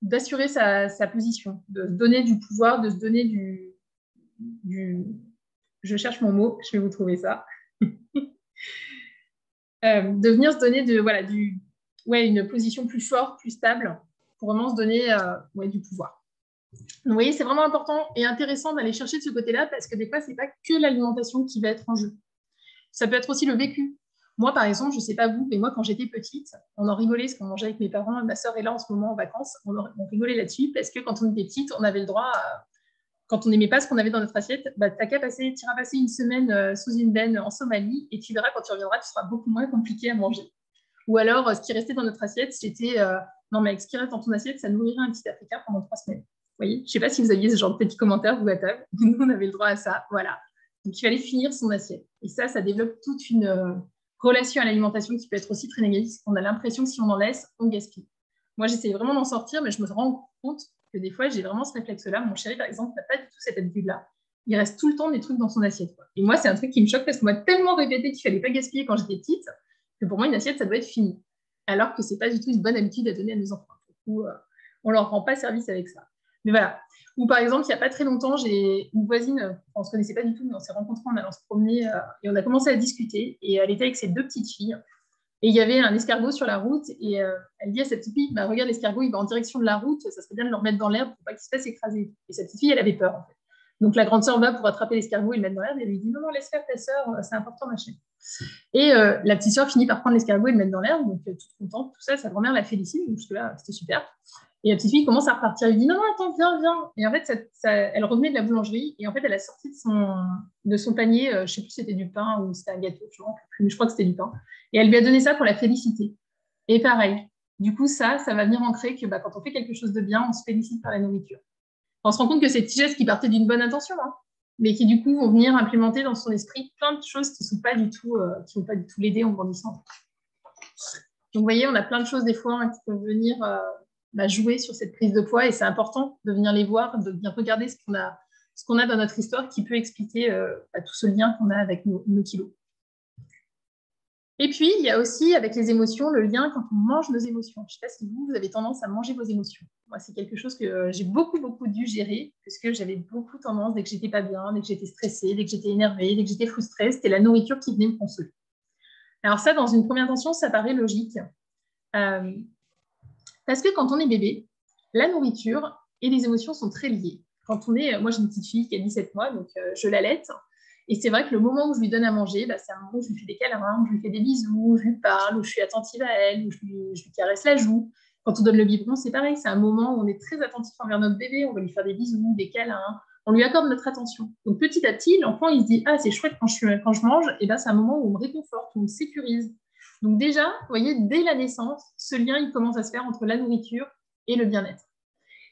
d'assurer sa position, de se donner du pouvoir, de se donner je cherche mon mot, je vais vous trouver ça. De venir se donner une position plus forte, plus stable, pour vraiment se donner du pouvoir. Vous voyez, c'est vraiment important et intéressant d'aller chercher de ce côté-là parce que des fois, ce n'est pas que l'alimentation qui va être en jeu. Ça peut être aussi le vécu. Moi, par exemple, je ne sais pas vous, mais moi, quand j'étais petite, on en rigolait parce qu'on mangeait avec mes parents. Ma soeur est là en ce moment en vacances. On rigolait là-dessus parce que quand on était petite, on avait le droit quand on n'aimait pas ce qu'on avait dans notre assiette, tu iras passer une semaine sous une benne en Somalie et tu verras, quand tu reviendras, tu seras beaucoup moins compliqué à manger. Ou alors, ce qui restait dans notre assiette, c'était non, mais avec ce qui reste dans ton assiette, ça nourrirait un petit Africain pendant 3 semaines. Vous voyez, je ne sais pas si vous aviez ce genre de petits commentaires, vous, à table. Nous, on avait le droit à ça. Voilà. Donc, il fallait finir son assiette. Et ça développe toute une relation à l'alimentation qui peut être aussi très négative. On a l'impression que si on en laisse, on gaspille. Moi, j'essayais vraiment d'en sortir, mais je me rends compte que des fois, j'ai vraiment ce réflexe-là. Mon chéri, par exemple, n'a pas du tout cette habitude-là. Il reste tout le temps des trucs dans son assiette, quoi. Et moi, c'est un truc qui me choque parce qu'on m'a tellement répété qu'il ne fallait pas gaspiller quand j'étais petite que pour moi, une assiette, ça doit être fini. Alors que ce n'est pas du tout une bonne habitude à donner à nos enfants. Du coup, on leur rend pas service avec ça. Mais voilà. Ou par exemple, il n'y a pas très longtemps, j'ai une voisine, on ne se connaissait pas du tout, mais on s'est rencontrés en allant se promener et on a commencé à discuter. Et elle était avec ses 2 petites filles. Et il y avait un escargot sur la route. Et elle dit à sa petite fille, bah, regarde, l'escargot, il va en direction de la route. Ça serait bien de le remettre dans l'herbe pour pas qu'il se fasse écraser. Et sa petite fille, elle avait peur, en fait. Donc la grande sœur va pour attraper l'escargot et le mettre dans l'herbe. Et elle lui dit, non, non, laisse faire ta sœur, c'est important, machin. Et la petite sœur finit par prendre l'escargot et le mettre dans l'herbe. Donc toute contente, tout ça, sa grand-mère la félicite. Donc là, c'était super. Et la petite fille commence à repartir. Elle lui dit, non, non, attends, viens, viens. Et en fait, elle revenait de la boulangerie. Et en fait, elle a sorti de son panier, je ne sais plus si c'était du pain ou c'était un gâteau, je crois que c'était du pain. Et elle lui a donné ça pour la féliciter. Et pareil, du coup, ça va venir ancrer que quand on fait quelque chose de bien, on se félicite par la nourriture. On se rend compte que ces petits gestes qui partaient d'une bonne intention, hein, mais qui du coup vont venir implémenter dans son esprit plein de choses qui ne vont pas du tout l'aider en grandissant. Donc vous voyez, on a plein de choses des fois qui peuvent venir jouer sur cette prise de poids et c'est important de venir les voir, de venir regarder ce qu'on a dans notre histoire qui peut expliquer tout ce lien qu'on a avec nos kilos. Et puis, il y a aussi, avec les émotions, le lien quand on mange nos émotions. Je ne sais pas si vous avez tendance à manger vos émotions. Moi, c'est quelque chose que j'ai beaucoup dû gérer, parce que j'avais beaucoup tendance, dès que j'étais pas bien, dès que j'étais stressée, dès que j'étais énervée, dès que j'étais frustrée, c'était la nourriture qui venait me consoler. Alors ça, dans une première intention, ça paraît logique. Parce que quand on est bébé, la nourriture et les émotions sont très liées. Moi, j'ai une petite fille qui a 17 mois, donc je l'allaite. Et c'est vrai que le moment où je lui donne à manger, c'est un moment où je lui fais des câlins, où je lui fais des bisous, où je lui parle, où je suis attentive à elle, où je lui caresse la joue. Quand on donne le biberon, c'est pareil, c'est un moment où on est très attentif envers notre bébé, on va lui faire des bisous, des câlins, on lui accorde notre attention. Donc petit à petit, l'enfant, il se dit « Ah, c'est chouette quand je mange », et c'est un moment où on me réconforte, où on me sécurise. Donc déjà, vous voyez, dès la naissance, ce lien, il commence à se faire entre la nourriture et le bien-être.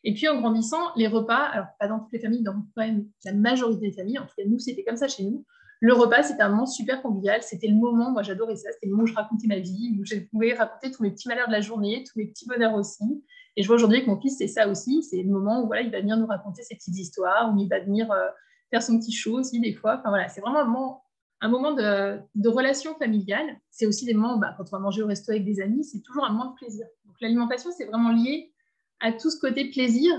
Et puis en grandissant, les repas, alors pas dans toutes les familles, dans quand même la majorité des familles, en tout cas nous c'était comme ça chez nous, le repas c'était un moment super convivial, c'était le moment, moi j'adorais ça, c'était le moment où je racontais ma vie, où je pouvais raconter tous mes petits malheurs de la journée, tous mes petits bonheurs aussi. Et je vois aujourd'hui avec mon fils, c'est ça aussi, c'est le moment où il va venir nous raconter ses petites histoires, où il va venir faire son petit show aussi des fois. Enfin voilà, c'est vraiment un moment de relation familiale. C'est aussi des moments où quand on va manger au resto avec des amis, c'est toujours un moment de plaisir. Donc l'alimentation, c'est vraiment lié à tout ce côté plaisir.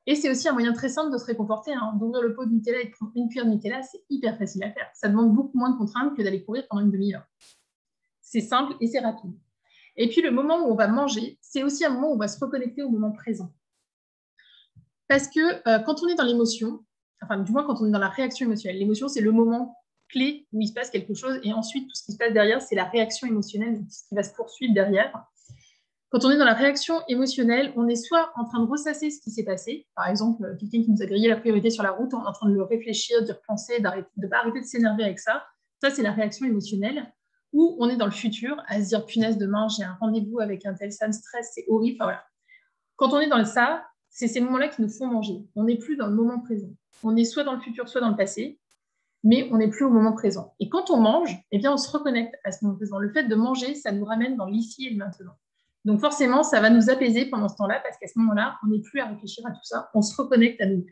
Et c'est aussi un moyen très simple de se réconforter. D'ouvrir le pot de Nutella et de prendre une cuillère de Nutella, c'est hyper facile à faire. Ça demande beaucoup moins de contraintes que d'aller courir pendant une demi-heure. C'est simple et c'est rapide. Et puis le moment où on va manger, c'est aussi un moment où on va se reconnecter au moment présent. Parce que quand on est dans l'émotion, enfin du moins quand on est dans la réaction émotionnelle, l'émotion c'est le moment clé où il se passe quelque chose et ensuite tout ce qui se passe derrière, c'est la réaction émotionnelle, ce qui va se poursuivre derrière. Quand on est dans la réaction émotionnelle, on est soit en train de ressasser ce qui s'est passé, par exemple, quelqu'un qui nous a grillé la priorité sur la route, on est en train de le réfléchir, d'y repenser, de ne pas arrêter de s'énerver avec ça. Ça, c'est la réaction émotionnelle. Ou on est dans le futur, à se dire, punaise, demain, j'ai un rendez-vous avec un tel, ça me stresse, c'est horrible. Enfin, voilà. Quand on est dans ça, c'est ces moments-là qui nous font manger. On n'est plus dans le moment présent. On est soit dans le futur, soit dans le passé, mais on n'est plus au moment présent. Et quand on mange, on se reconnecte à ce moment présent. Le fait de manger, ça nous ramène dans l'ici et le maintenant. Donc forcément, ça va nous apaiser pendant ce temps-là, parce qu'à ce moment-là, on n'est plus à réfléchir à tout ça, on se reconnecte à nous.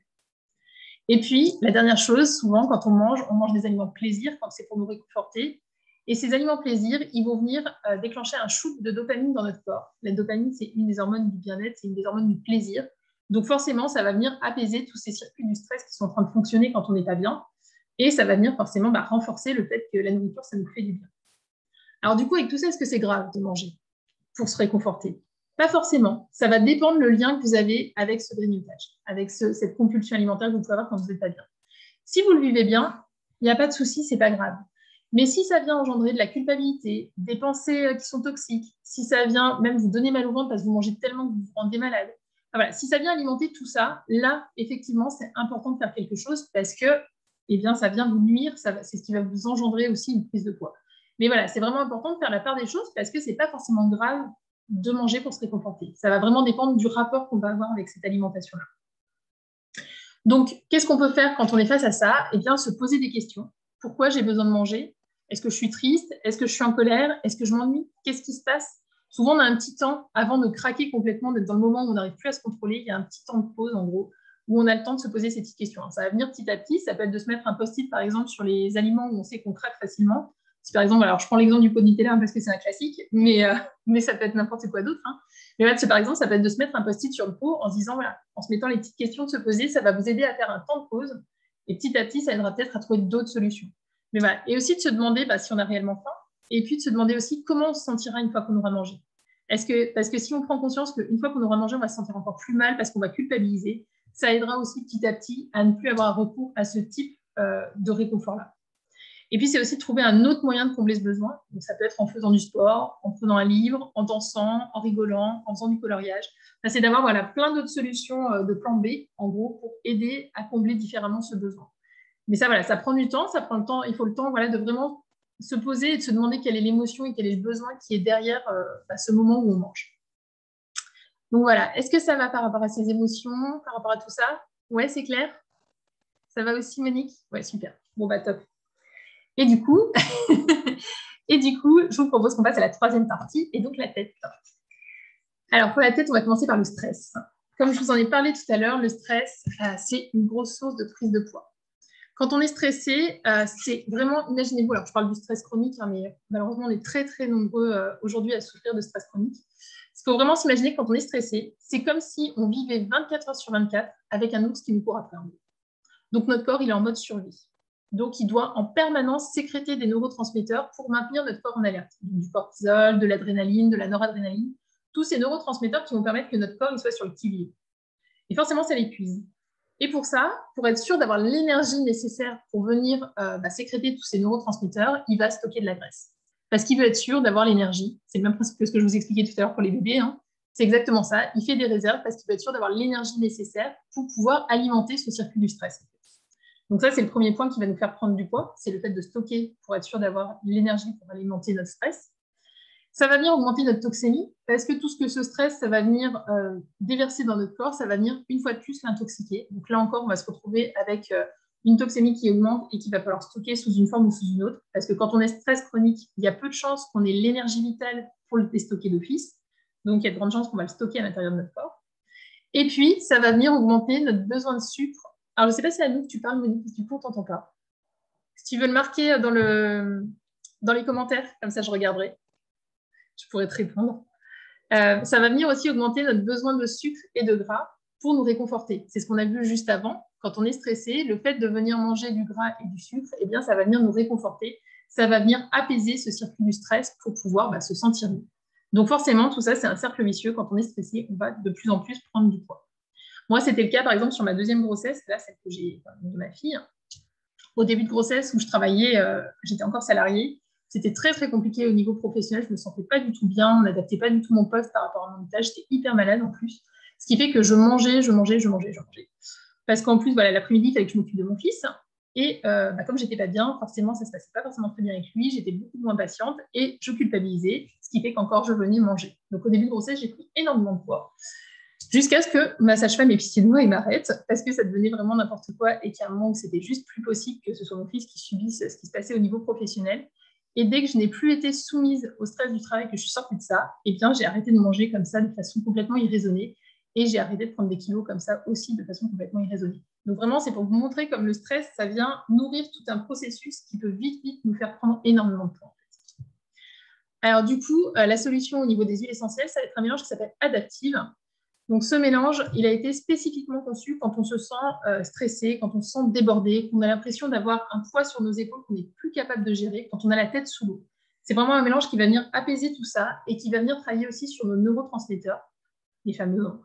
Et puis, la dernière chose, souvent, quand on mange des aliments plaisir, quand c'est pour nous réconforter. Et ces aliments plaisir, ils vont venir déclencher un shoot de dopamine dans notre corps. La dopamine, c'est une des hormones du bien-être, c'est une des hormones du plaisir. Donc forcément, ça va venir apaiser tous ces circuits du stress qui sont en train de fonctionner quand on n'est pas bien. Et ça va venir forcément renforcer le fait que la nourriture, ça nous fait du bien. Alors du coup, avec tout ça, est-ce que c'est grave de manger pour se réconforter? Pas forcément. Ça va dépendre le lien que vous avez avec ce grignotage, avec cette compulsion alimentaire que vous pouvez avoir quand vous n'êtes pas bien. Si vous le vivez bien, il n'y a pas de souci, c'est pas grave. Mais si ça vient engendrer de la culpabilité, des pensées qui sont toxiques, si ça vient même vous donner mal au ventre parce que vous mangez tellement que vous vous rendez malade, voilà, si ça vient alimenter tout ça, là, effectivement, c'est important de faire quelque chose parce que ça vient vous nuire, c'est ce qui va vous engendrer aussi une prise de poids. Mais voilà, c'est vraiment important de faire la part des choses parce que c'est pas forcément grave de manger pour se réconforter. Ça va vraiment dépendre du rapport qu'on va avoir avec cette alimentation-là. Donc, qu'est-ce qu'on peut faire quand on est face à ça? Se poser des questions. Pourquoi j'ai besoin de manger? Est-ce que je suis triste? Est-ce que je suis en colère? Est-ce que je m'ennuie? Qu'est-ce qui se passe? Souvent, on a un petit temps avant de craquer complètement, d'être dans le moment où on n'arrive plus à se contrôler. Il y a un petit temps de pause, en gros, où on a le temps de se poser ces petites questions. Ça va venir petit à petit. Ça peut être de se mettre un post-it, par exemple, sur les aliments où on sait qu'on craque facilement. Si par exemple, alors je prends l'exemple du pot de Nutella parce que c'est un classique, mais ça peut être n'importe quoi d'autre. Hein. Mais voilà, par exemple, ça peut être de se mettre un post-it sur le pot en se disant, voilà, en se mettant les petites questions de se poser, ça va vous aider à faire un temps de pause. Et petit à petit, ça aidera peut-être à trouver d'autres solutions. Mais voilà. Et aussi de se demander si on a réellement faim. Et puis de se demander aussi comment on se sentira une fois qu'on aura mangé. Parce que si on prend conscience qu'une fois qu'on aura mangé, on va se sentir encore plus mal parce qu'on va culpabiliser, ça aidera aussi petit à petit à ne plus avoir recours à ce type de réconfort-là. Et puis, c'est aussi de trouver un autre moyen de combler ce besoin. Donc, ça peut être en faisant du sport, en prenant un livre, en dansant, en rigolant, en faisant du coloriage. Enfin, c'est d'avoir plein d'autres solutions de plan B, en gros, pour aider à combler différemment ce besoin. Mais ça, ça prend du temps, ça prend le temps. Il faut le temps de vraiment se poser et de se demander quelle est l'émotion et quel est le besoin qui est derrière ce moment où on mange. Donc voilà, est-ce que ça va par rapport à ces émotions, par rapport à tout ça? Ouais, c'est clair? Ça va aussi, Monique? Ouais, super. Bon, top. Et du coup, je vous propose qu'on passe à la troisième partie, et donc la tête. Alors, pour la tête, on va commencer par le stress. Comme je vous en ai parlé tout à l'heure, le stress, c'est une grosse source de prise de poids. Quand on est stressé, c'est vraiment, imaginez-vous, alors je parle du stress chronique, hein, mais malheureusement, on est très, très nombreux aujourd'hui à souffrir de stress chronique. Il faut vraiment s'imaginer que quand on est stressé, c'est comme si on vivait 24 heures sur 24 avec un ours qui nous court après. Donc, notre corps, il est en mode survie. Donc, il doit en permanence sécréter des neurotransmetteurs pour maintenir notre corps en alerte. Du cortisol, de l'adrénaline, de la noradrénaline. Tous ces neurotransmetteurs qui vont permettre que notre corps il soit sur le qui-vive. Et forcément, ça l'épuise. Et pour ça, pour être sûr d'avoir l'énergie nécessaire pour venir sécréter tous ces neurotransmetteurs, il va stocker de la graisse. Parce qu'il veut être sûr d'avoir l'énergie. C'est le même principe que ce que je vous expliquais tout à l'heure pour les bébés. Hein. C'est exactement ça. Il fait des réserves parce qu'il veut être sûr d'avoir l'énergie nécessaire pour pouvoir alimenter ce circuit du stress. Donc ça, c'est le premier point qui va nous faire prendre du poids. C'est le fait de stocker pour être sûr d'avoir l'énergie pour alimenter notre stress. Ça va venir augmenter notre toxémie parce que tout ce que ce stress, ça va venir déverser dans notre corps, ça va venir une fois de plus l'intoxiquer. Donc là encore, on va se retrouver avec une toxémie qui augmente et qu'il va falloir stocker sous une forme ou sous une autre. Parce que quand on est stress chronique, il y a peu de chances qu'on ait l'énergie vitale pour le déstocker d'office. Donc il y a de grandes chances qu'on va le stocker à l'intérieur de notre corps. Et puis, ça va venir augmenter notre besoin de sucre. Alors, je ne sais pas si c'est à nous que tu parles, Monique, du coup, on ne t'entend pas. Si tu veux le marquer dans les commentaires, comme ça, je regarderai. Je pourrais te répondre. Ça va venir aussi augmenter notre besoin de sucre et de gras pour nous réconforter. C'est ce qu'on a vu juste avant. Quand on est stressé, le fait de venir manger du gras et du sucre, eh bien, ça va venir nous réconforter. Ça va venir apaiser ce circuit du stress pour pouvoir se sentir mieux. Donc forcément, tout ça, c'est un cercle vicieux. Quand on est stressé, on va de plus en plus prendre du poids. Moi, c'était le cas, par exemple, sur ma deuxième grossesse, là, celle que j'ai de ma fille. Au début de grossesse, où je travaillais, j'étais encore salariée. C'était très, très compliqué au niveau professionnel. Je ne me sentais pas du tout bien. On n'adaptait pas du tout mon poste par rapport à mon tâche. J'étais hyper malade en plus. Ce qui fait que je mangeais. Parce qu'en plus, l'après-midi, il fallait que je m'occupe de mon fils. Et comme j'étais pas bien, forcément, ça ne se passait pas forcément très bien avec lui. J'étais beaucoup moins patiente et je culpabilisais, ce qui fait qu'encore je venais manger. Donc au début de grossesse, j'ai pris énormément de poids. Jusqu'à ce que ma sage-femme ait pitié de moi et m'arrête, parce que ça devenait vraiment n'importe quoi et qu'il y a un moment où c'était juste plus possible que ce soit mon fils qui subisse ce qui se passait au niveau professionnel. Et dès que je n'ai plus été soumise au stress du travail, que je suis sortie de ça, eh bien, j'ai arrêté de manger comme ça de façon complètement irraisonnée et j'ai arrêté de prendre des kilos comme ça aussi de façon complètement irraisonnée. Donc vraiment, c'est pour vous montrer comme le stress, ça vient nourrir tout un processus qui peut vite nous faire prendre énormément de poids. Alors du coup, la solution au niveau des huiles essentielles, ça va être un mélange qui s'appelle Adaptive. Donc ce mélange, il a été spécifiquement conçu quand on se sent stressé, quand on se sent débordé, qu'on a l'impression d'avoir un poids sur nos épaules qu'on n'est plus capable de gérer, quand on a la tête sous l'eau. C'est vraiment un mélange qui va venir apaiser tout ça et qui va venir travailler aussi sur nos neurotransmetteurs, les fameux,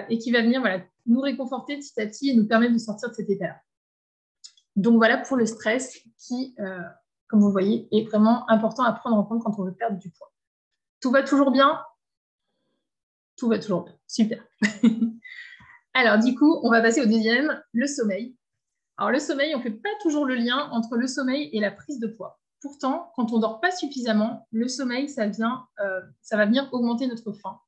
et qui va venir nous réconforter petit à petit et nous permettre de sortir de cet état-là. Donc voilà pour le stress qui, comme vous voyez, est vraiment important à prendre en compte quand on veut perdre du poids. Tout va toujours bien ? Tout va toujours bien. Super. Alors, du coup, on va passer au deuxième, le sommeil. Alors, le sommeil, on ne fait pas toujours le lien entre le sommeil et la prise de poids. Pourtant, quand on ne dort pas suffisamment, le sommeil, ça va venir augmenter notre faim.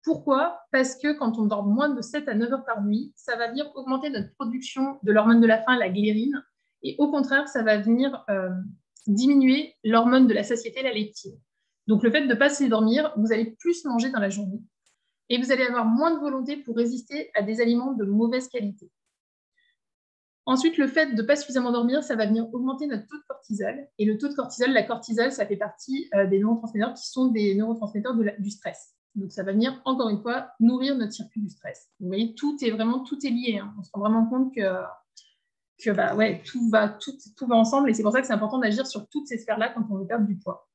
Pourquoi ? Parce que quand on dort moins de 7 à 9 heures par nuit, ça va venir augmenter notre production de l'hormone de la faim, la ghréline, et au contraire, ça va venir diminuer l'hormone de la satiété, la leptine. Donc, le fait de ne pas assez dormir, vous allez plus manger dans la journée. Et vous allez avoir moins de volonté pour résister à des aliments de mauvaise qualité. Ensuite, le fait de ne pas suffisamment dormir, ça va venir augmenter notre taux de cortisol. Et le taux de cortisol, la cortisol, ça fait partie des neurotransmetteurs qui sont des neurotransmetteurs du stress. Donc, ça va venir, encore une fois, nourrir notre circuit du stress. Vous voyez, tout est lié. Hein. On se rend vraiment compte que bah, ouais, tout va ensemble. Et c'est pour ça que c'est important d'agir sur toutes ces sphères-là quand on veut perdre du poids.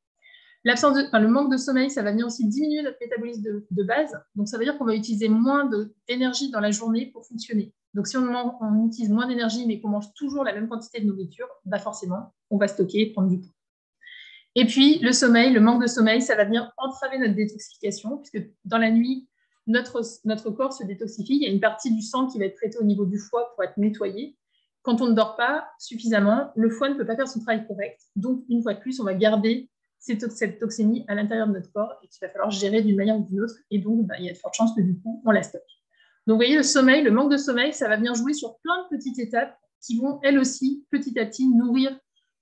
Le manque de sommeil, ça va venir aussi diminuer notre métabolisme de base. Donc, ça veut dire qu'on va utiliser moins d'énergie dans la journée pour fonctionner. Donc, si on utilise moins d'énergie, mais qu'on mange toujours la même quantité de nourriture, bah forcément, on va stocker et prendre du poids. Et puis, le sommeil, le manque de sommeil, ça va venir entraver notre détoxification, puisque dans la nuit, notre corps se détoxifie. Il y a une partie du sang qui va être traitée au niveau du foie pour être nettoyée. Quand on ne dort pas suffisamment, le foie ne peut pas faire son travail correct. Donc, une fois de plus, on va garder cette toxémie à l'intérieur de notre corps et qu'il va falloir gérer d'une manière ou d'une autre. Et donc, il y a de fortes chances que du coup, on la stocke. Donc, vous voyez, le sommeil, le manque de sommeil, ça va venir jouer sur plein de petites étapes qui vont, elles aussi, petit à petit, nourrir,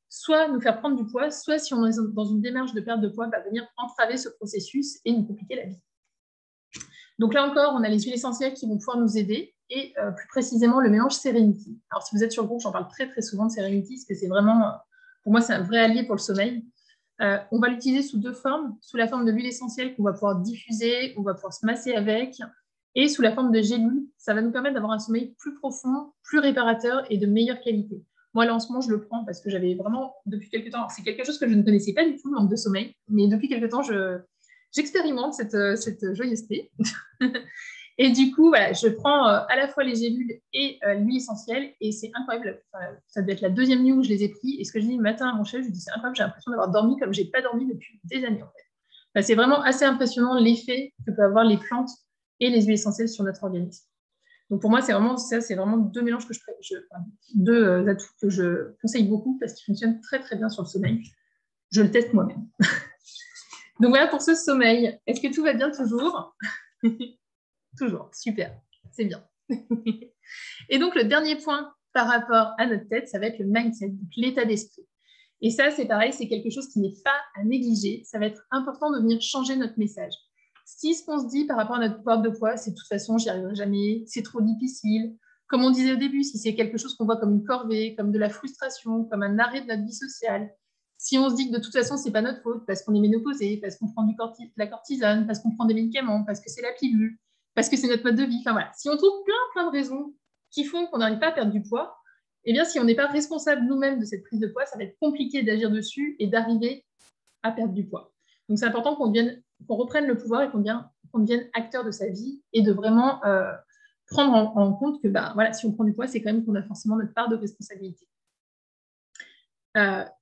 soit nous faire prendre du poids, soit si on est dans une démarche de perte de poids, va venir entraver ce processus et nous compliquer la vie. Donc là encore, on a les huiles essentielles qui vont pouvoir nous aider et plus précisément le mélange Serenity. Alors si vous êtes sur le groupe, j'en parle très très souvent de Serenity parce que c'est vraiment, pour moi, c'est un vrai allié pour le sommeil. On va l'utiliser sous deux formes, sous la forme de l'huile essentielle qu'on va pouvoir diffuser, on va pouvoir se masser avec, et sous la forme de gélules. Ça va nous permettre d'avoir un sommeil plus profond, plus réparateur et de meilleure qualité. Moi, là, en ce moment, je le prends parce que j'avais vraiment, depuis quelques temps, c'est quelque chose que je ne connaissais pas du tout, le manque de sommeil, mais depuis quelques temps, j'expérimente cette joyeuseté. Et du coup, voilà, je prends à la fois les gélules et l'huile essentielle, et c'est incroyable. Enfin, ça doit être la deuxième nuit où je les ai pris, et ce que je dis le matin à mon chef, je lui dis c'est incroyable, j'ai l'impression d'avoir dormi comme je n'ai pas dormi depuis des années en fait. Enfin, c'est vraiment assez impressionnant l'effet que peuvent avoir les plantes et les huiles essentielles sur notre organisme. Donc pour moi, c'est vraiment deux mélanges deux atouts que je conseille beaucoup parce qu'ils fonctionnent très très bien sur le sommeil. Je le teste moi-même. Donc voilà pour ce sommeil. Est-ce que tout va bien toujours? Toujours, super, c'est bien. Et donc, le dernier point par rapport à notre tête, ça va être le mindset, donc l'état d'esprit. Et ça, c'est pareil, c'est quelque chose qui n'est pas à négliger. Ça va être important de venir changer notre message. Si ce qu'on se dit par rapport à notre perte de poids, c'est de toute façon, j'y arriverai jamais, c'est trop difficile. Comme on disait au début, si c'est quelque chose qu'on voit comme une corvée, comme de la frustration, comme un arrêt de notre vie sociale, si on se dit que de toute façon, c'est pas notre faute, parce qu'on est ménopausé, parce qu'on prend de la cortisone, parce qu'on prend des médicaments, parce que c'est la pilule, parce que c'est notre mode de vie. Enfin voilà, si on trouve plein de raisons qui font qu'on n'arrive pas à perdre du poids, eh bien, si on n'est pas responsable nous-mêmes de cette prise de poids, ça va être compliqué d'agir dessus et d'arriver à perdre du poids. Donc, c'est important qu'on reprenne le pouvoir et qu'on devienne acteur de sa vie et de vraiment prendre en compte que voilà, si on prend du poids, c'est quand même qu'on a forcément notre part de responsabilité.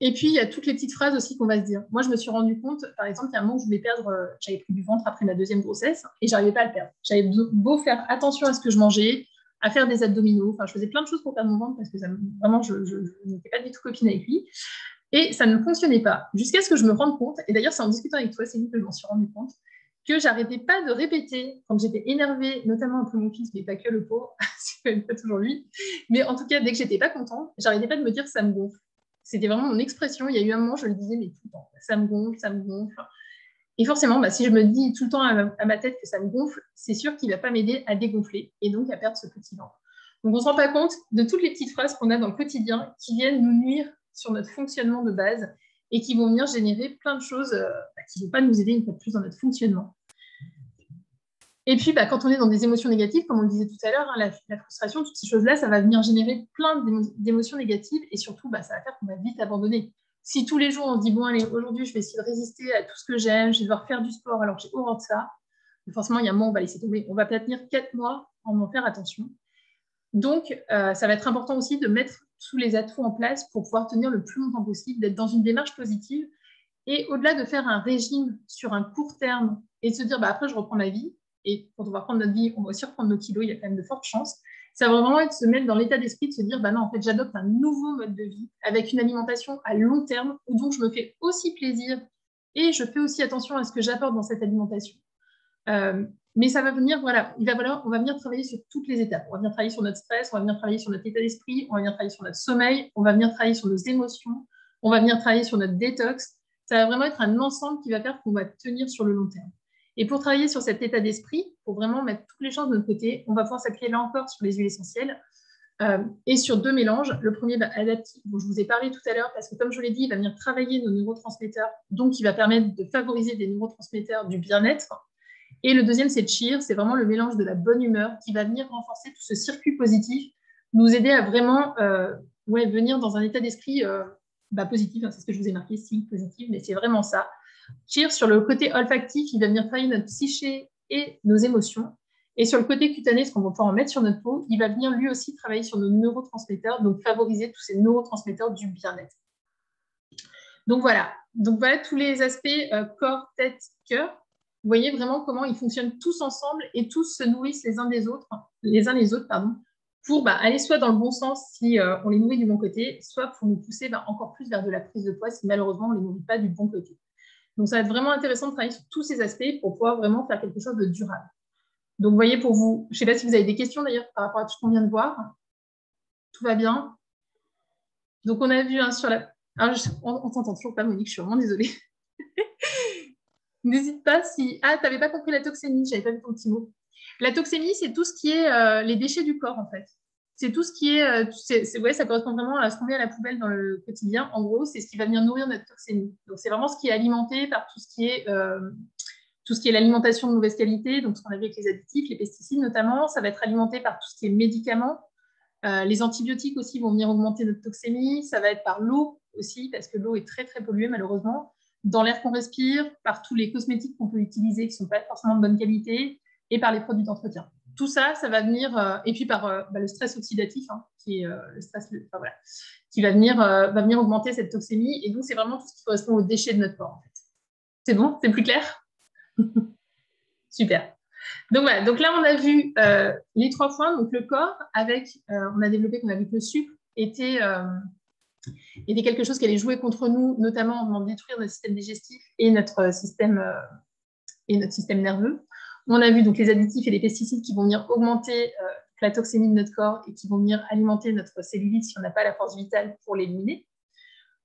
Et puis, il y a toutes les petites phrases aussi qu'on va se dire. Moi, je me suis rendu compte, par exemple, il y a un moment où je voulais perdre, j'avais pris du ventre après ma deuxième grossesse et j'arrivais pas à le perdre. J'avais beau faire attention à ce que je mangeais, à faire des abdominaux, enfin, je faisais plein de choses pour perdre mon ventre parce que vraiment, je n'étais pas du tout copine avec lui. Et ça ne fonctionnait pas, jusqu'à ce que je me rende compte, et d'ailleurs, c'est en discutant avec toi, Céline, que je m'en suis rendu compte, que j'arrêtais pas de répéter quand j'étais énervée, notamment après mon fils, mais pas que le pauvre, c'est même pas toujours lui, mais en tout cas, dès que j'étais pas contente, j'arrêtais pas de me dire ça me gonfle. C'était vraiment mon expression. Il y a eu un moment, je le disais, mais tout le temps, ça me gonfle, ça me gonfle. Et forcément, si je me dis tout le temps à ma tête que ça me gonfle, c'est sûr qu'il ne va pas m'aider à dégonfler et donc à perdre ce petit ventre. Donc, on ne se rend pas compte de toutes les petites phrases qu'on a dans le quotidien qui viennent nous nuire sur notre fonctionnement de base et qui vont venir générer plein de choses qui ne vont pas nous aider une fois de plus dans notre fonctionnement. Et puis, quand on est dans des émotions négatives, comme on le disait tout à l'heure, hein, la frustration, toutes ces choses-là, ça va venir générer plein d'émotions négatives et surtout, ça va faire qu'on va vite abandonner. Si tous les jours, on se dit, bon, allez, aujourd'hui, je vais essayer de résister à tout ce que j'aime, je vais devoir faire du sport alors que j'ai horreur de ça, forcément, il y a un moment, on va laisser tomber. On va peut-être tenir 4 mois en faire attention. Donc, ça va être important aussi de mettre tous les atouts en place pour pouvoir tenir le plus longtemps possible, d'être dans une démarche positive et au-delà de faire un régime sur un court terme et de se dire, après, je reprends ma vie. Et quand on va prendre notre vie, on va aussi reprendre nos kilos, il y a quand même de fortes chances. Ça va vraiment être de se mettre dans l'état d'esprit de se dire, non, en fait, j'adopte un nouveau mode de vie avec une alimentation à long terme où donc je me fais aussi plaisir et je fais aussi attention à ce que j'apporte dans cette alimentation. Mais ça va venir, on va venir travailler sur toutes les étapes. On va venir travailler sur notre stress, on va venir travailler sur notre état d'esprit, on va venir travailler sur notre sommeil, on va venir travailler sur nos émotions, on va venir travailler sur notre détox. Ça va vraiment être un ensemble qui va faire qu'on va tenir sur le long terme. Et pour travailler sur cet état d'esprit, pour vraiment mettre toutes les chances de notre côté, on va pouvoir s'appuyer là encore sur les huiles essentielles. et sur 2 mélanges. Le premier, adaptif, dont je vous ai parlé tout à l'heure, parce que comme je vous l'ai dit, il va venir travailler nos neurotransmetteurs, donc il va permettre de favoriser des neurotransmetteurs du bien-être. Et le deuxième, c'est Cheer, c'est vraiment le mélange de la bonne humeur qui va venir renforcer tout ce circuit positif, nous aider à vraiment venir dans un état d'esprit positif, hein, c'est ce que je vous ai marqué, signe positif, mais c'est vraiment ça. Cheer, sur le côté olfactif, il va venir travailler notre psyché et nos émotions. Et sur le côté cutané, ce qu'on va pouvoir en mettre sur notre peau, il va venir lui aussi travailler sur nos neurotransmetteurs, donc favoriser tous ces neurotransmetteurs du bien-être. Donc voilà tous les aspects corps, tête, cœur. Vous voyez vraiment comment ils fonctionnent tous ensemble et tous se nourrissent les uns les autres, pour aller soit dans le bon sens si on les nourrit du bon côté, soit pour nous pousser encore plus vers de la prise de poids si malheureusement on ne les nourrit pas du bon côté. Donc ça va être vraiment intéressant de travailler sur tous ces aspects pour pouvoir vraiment faire quelque chose de durable. Donc vous voyez pour vous, je ne sais pas si vous avez des questions d'ailleurs par rapport à tout ce qu'on vient de voir. Tout va bien? Donc on a vu sur la... Alors, on t'entend toujours pas, Monique, je suis vraiment désolée. N'hésite pas si... Ah, tu n'avais pas compris la toxémie, je n'avais pas vu ton petit mot. La toxémie, c'est tout ce qui est les déchets du corps, en fait. C'est tout ce qui est... ça correspond vraiment à ce qu'on met à la poubelle dans le quotidien. En gros, c'est ce qui va venir nourrir notre toxémie. Donc, c'est vraiment ce qui est alimenté par tout ce qui est l'alimentation de mauvaise qualité, donc ce qu'on a vu avec les additifs, les pesticides notamment. Ça va être alimenté par tout ce qui est médicaments. Les antibiotiques aussi vont venir augmenter notre toxémie. Ça va être par l'eau aussi, parce que l'eau est très, très polluée, malheureusement. Dans l'air qu'on respire, par tous les cosmétiques qu'on peut utiliser qui ne sont pas forcément de bonne qualité, et par les produits d'entretien. Tout ça, ça va venir, et puis par le stress oxydatif, hein, qui est le stress, qui va venir augmenter cette toxémie. Et donc, c'est vraiment tout ce qui correspond aux déchets de notre corps, en fait. C'est bon? C'est plus clair? Super. Donc voilà, donc là, on a vu les 3 points. Donc le corps, on a développé qu'on a vu que le sucre était quelque chose qui allait jouer contre nous, notamment en venant détruire notre système digestif et notre système nerveux. On a vu donc les additifs et les pesticides qui vont venir augmenter la toxémie de notre corps et qui vont venir alimenter notre cellulite si on n'a pas la force vitale pour l'éliminer.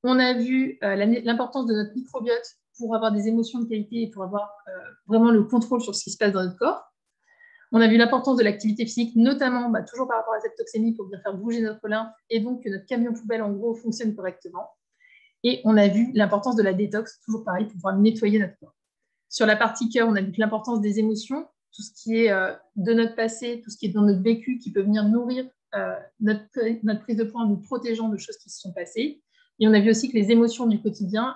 On a vu l'importance de notre microbiote pour avoir des émotions de qualité et pour avoir vraiment le contrôle sur ce qui se passe dans notre corps. On a vu l'importance de l'activité physique, notamment toujours par rapport à cette toxémie pour venir faire bouger notre lymphe et donc que notre camion poubelle, en gros, fonctionne correctement. Et on a vu l'importance de la détox, toujours pareil, pour pouvoir nettoyer notre corps. Sur la partie cœur, on a vu l'importance des émotions, tout ce qui est de notre passé, tout ce qui est dans notre vécu, qui peut venir nourrir notre prise de poids en nous protégeant de choses qui se sont passées. Et on a vu aussi que les émotions du quotidien,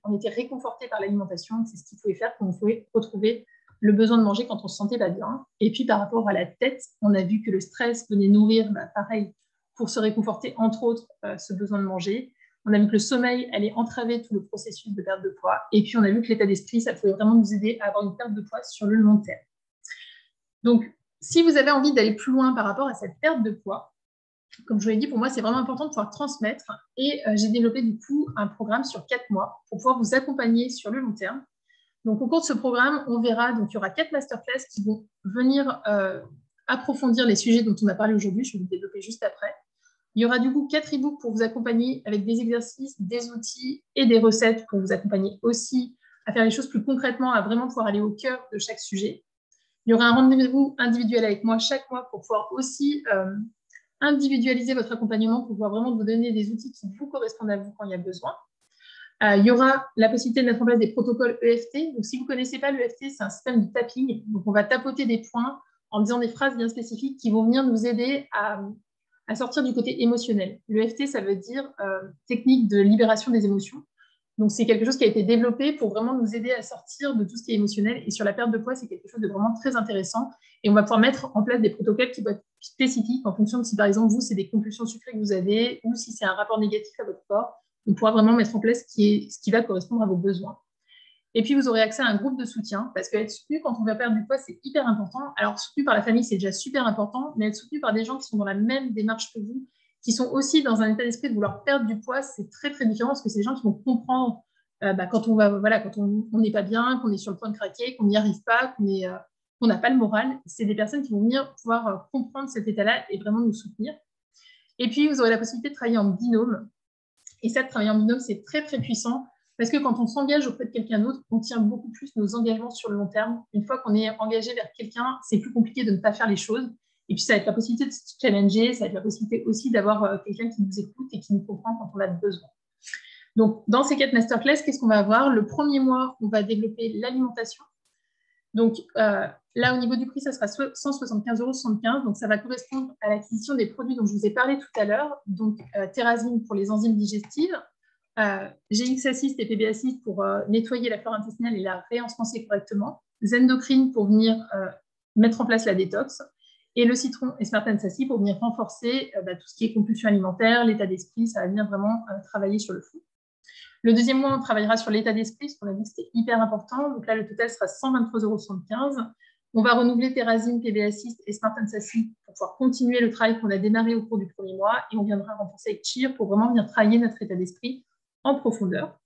on était réconfortés par l'alimentation. C'est ce qu'il pouvait faire qu'on pouvait retrouver le besoin de manger quand on ne se sentait pas bien. Et puis par rapport à la tête, on a vu que le stress venait nourrir, pareil, pour se réconforter, entre autres, ce besoin de manger. On a vu que le sommeil allait entraver tout le processus de perte de poids. Et puis on a vu que l'état d'esprit, ça pouvait vraiment nous aider à avoir une perte de poids sur le long terme. Donc, si vous avez envie d'aller plus loin par rapport à cette perte de poids, comme je vous l'ai dit, pour moi, c'est vraiment important de pouvoir transmettre. Et j'ai développé du coup un programme sur 4 mois pour pouvoir vous accompagner sur le long terme. Donc, au cours de ce programme, on verra, donc il y aura 4 masterclass qui vont venir approfondir les sujets dont on a parlé aujourd'hui. Je vais vous développer juste après. Il y aura du coup 4 e-books pour vous accompagner avec des exercices, des outils et des recettes pour vous accompagner aussi à faire les choses plus concrètement, à vraiment pouvoir aller au cœur de chaque sujet. Il y aura un rendez-vous individuel avec moi chaque mois pour pouvoir aussi individualiser votre accompagnement, pour pouvoir vraiment vous donner des outils qui vous correspondent à vous quand il y a besoin. Il y aura la possibilité de mettre en place des protocoles EFT. Donc, si vous ne connaissez pas l'EFT, c'est un système de tapping. Donc, on va tapoter des points en disant des phrases bien spécifiques qui vont venir nous aider à sortir du côté émotionnel. L'EFT, ça veut dire technique de libération des émotions. Donc, c'est quelque chose qui a été développé pour vraiment nous aider à sortir de tout ce qui est émotionnel. Et sur la perte de poids, c'est quelque chose de vraiment très intéressant. Et on va pouvoir mettre en place des protocoles qui vont être spécifiques en fonction de si, par exemple, vous, c'est des compulsions sucrées que vous avez ou si c'est un rapport négatif à votre corps. On pourra vraiment mettre en place ce qui va correspondre à vos besoins. Et puis, vous aurez accès à un groupe de soutien parce qu'être soutenu quand on va perdre du poids, c'est hyper important. Alors, soutenu par la famille, c'est déjà super important, mais être soutenu par des gens qui sont dans la même démarche que vous, qui sont aussi dans un état d'esprit de vouloir perdre du poids, c'est très, très différent parce que c'est des gens qui vont comprendre quand on n'est pas bien, qu'on est sur le point de craquer, qu'on n'y arrive pas, qu'on n'a pas le moral. C'est des personnes qui vont venir pouvoir comprendre cet état-là et vraiment nous soutenir. Et puis, vous aurez la possibilité de travailler en binôme. Et ça, de travailler en binôme, c'est très, très puissant parce que quand on s'engage auprès de quelqu'un d'autre, on tient beaucoup plus nos engagements sur le long terme. Une fois qu'on est engagé vers quelqu'un, c'est plus compliqué de ne pas faire les choses. Et puis, ça va être la possibilité de se challenger, ça va être la possibilité aussi d'avoir quelqu'un qui nous écoute et qui nous comprend quand on a besoin. Donc, dans ces 4 masterclass, qu'est-ce qu'on va avoir? Le premier mois, on va développer l'alimentation. Donc, là, au niveau du prix, ça sera 175,75 €. Donc, ça va correspondre à l'acquisition des produits dont je vous ai parlé tout à l'heure. Donc, Terrazine pour les enzymes digestives, GX Assist et PB Assist pour nettoyer la flore intestinale et la réensemencer correctement, Zendocrine pour venir mettre en place la détox, et le citron et Smart Sassy pour venir renforcer tout ce qui est compulsion alimentaire, l'état d'esprit. Ça va venir vraiment travailler sur le fond. Le deuxième mois, on travaillera sur l'état d'esprit, parce qu'on a vu que c'était hyper important. Donc là, le total sera 123,75 €. On va renouveler Terrazine, PB Assist et Smart Sassy pour pouvoir continuer le travail qu'on a démarré au cours du premier mois. Et on viendra renforcer avec Cheer pour vraiment venir travailler notre état d'esprit en profondeur.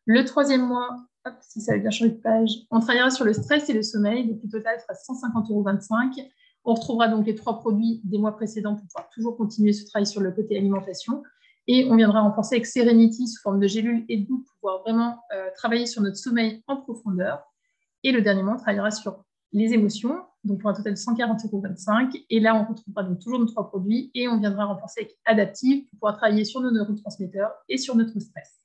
Le troisième mois, si ça avait bien changé de page, on travaillera sur le stress et le sommeil. Donc le total sera 150,25 €. On retrouvera donc les 3 produits des mois précédents pour pouvoir toujours continuer ce travail sur le côté alimentation. Et on viendra renforcer avec Serenity sous forme de gélules et de gouttes pour pouvoir vraiment travailler sur notre sommeil en profondeur. Et le dernier mois, on travaillera sur les émotions, donc pour un total de 140,25 €. Et là, on retrouvera donc toujours nos 3 produits et on viendra renforcer avec Adaptive pour pouvoir travailler sur nos neurotransmetteurs et sur notre stress.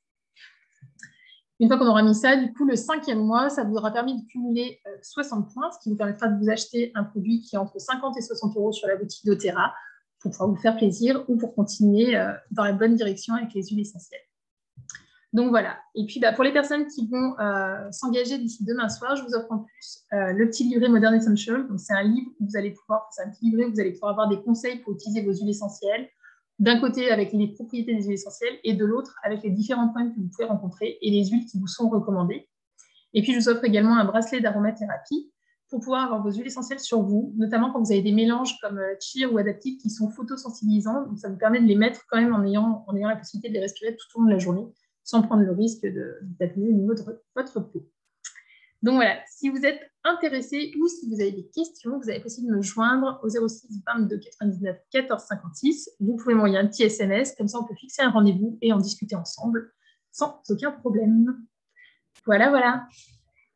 Une fois qu'on aura mis ça, du coup, le 5e mois, ça vous aura permis de cumuler 60 points, ce qui vous permettra de vous acheter un produit qui est entre 50 et 60 € sur la boutique d'Otera, pour pouvoir vous faire plaisir ou pour continuer dans la bonne direction avec les huiles essentielles. Donc voilà. Et puis pour les personnes qui vont s'engager d'ici demain soir, je vous offre en plus le petit livret Modern Essential. Donc c'est un livre où vous allez pouvoir, c'est un petit livret où vous allez pouvoir avoir des conseils pour utiliser vos huiles essentielles. D'un côté avec les propriétés des huiles essentielles et de l'autre avec les différents problèmes que vous pouvez rencontrer et les huiles qui vous sont recommandées. Et puis je vous offre également un bracelet d'aromathérapie pour pouvoir avoir vos huiles essentielles sur vous, notamment quand vous avez des mélanges comme Cheer ou Adaptive qui sont photosensibilisants. Donc ça vous permet de les mettre quand même en ayant la possibilité de les respirer tout au long de la journée, sans prendre le risque d'abîmer au niveau de votre peau. Donc voilà, si vous êtes intéressé ou si vous avez des questions, vous avez possible de me joindre au 06 22 99 14 56. Vous pouvez m'envoyer un petit SMS, comme ça on peut fixer un rendez-vous et en discuter ensemble sans aucun problème. Voilà, voilà.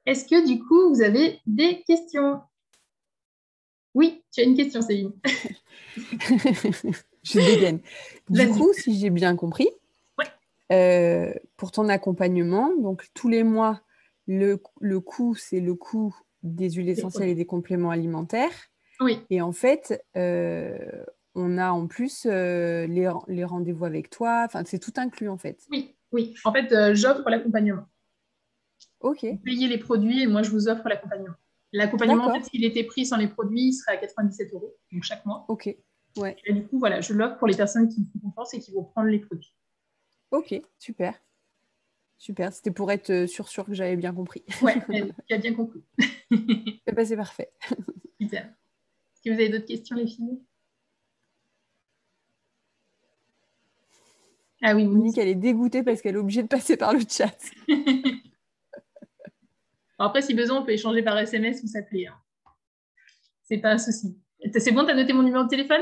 Est-ce que du coup, vous avez des questions? Oui, tu as une question, Céline. Je dégaine. Du coup, si j'ai bien compris, ouais. Pour ton accompagnement, donc tous les mois, le coût, c'est le coût des huiles essentielles et des compléments alimentaires. Oui. Et en fait, on a en plus les rendez-vous avec toi. Enfin, c'est tout inclus en fait. Oui, oui. En fait, j'offre l'accompagnement. Ok. Vous payez les produits et moi, je vous offre l'accompagnement. L'accompagnement, en fait, s'il était pris sans les produits, il serait à 97 € donc chaque mois. Ok. Ouais. Et du coup, voilà, je l'offre pour les personnes qui me font confiance et qui vont prendre les produits. Ok, super. Super, c'était pour être sûr que j'avais bien compris. Ouais, tu as bien compris. C'est parfait. Super. Est-ce que vous avez d'autres questions, les filles? Ah oui, Monique, elle est dégoûtée parce qu'elle est obligée de passer par le chat. Après, si besoin, on peut échanger par SMS ou s'appeler. Hein. C'est pas un souci. C'est bon, tu as noté mon numéro de téléphone?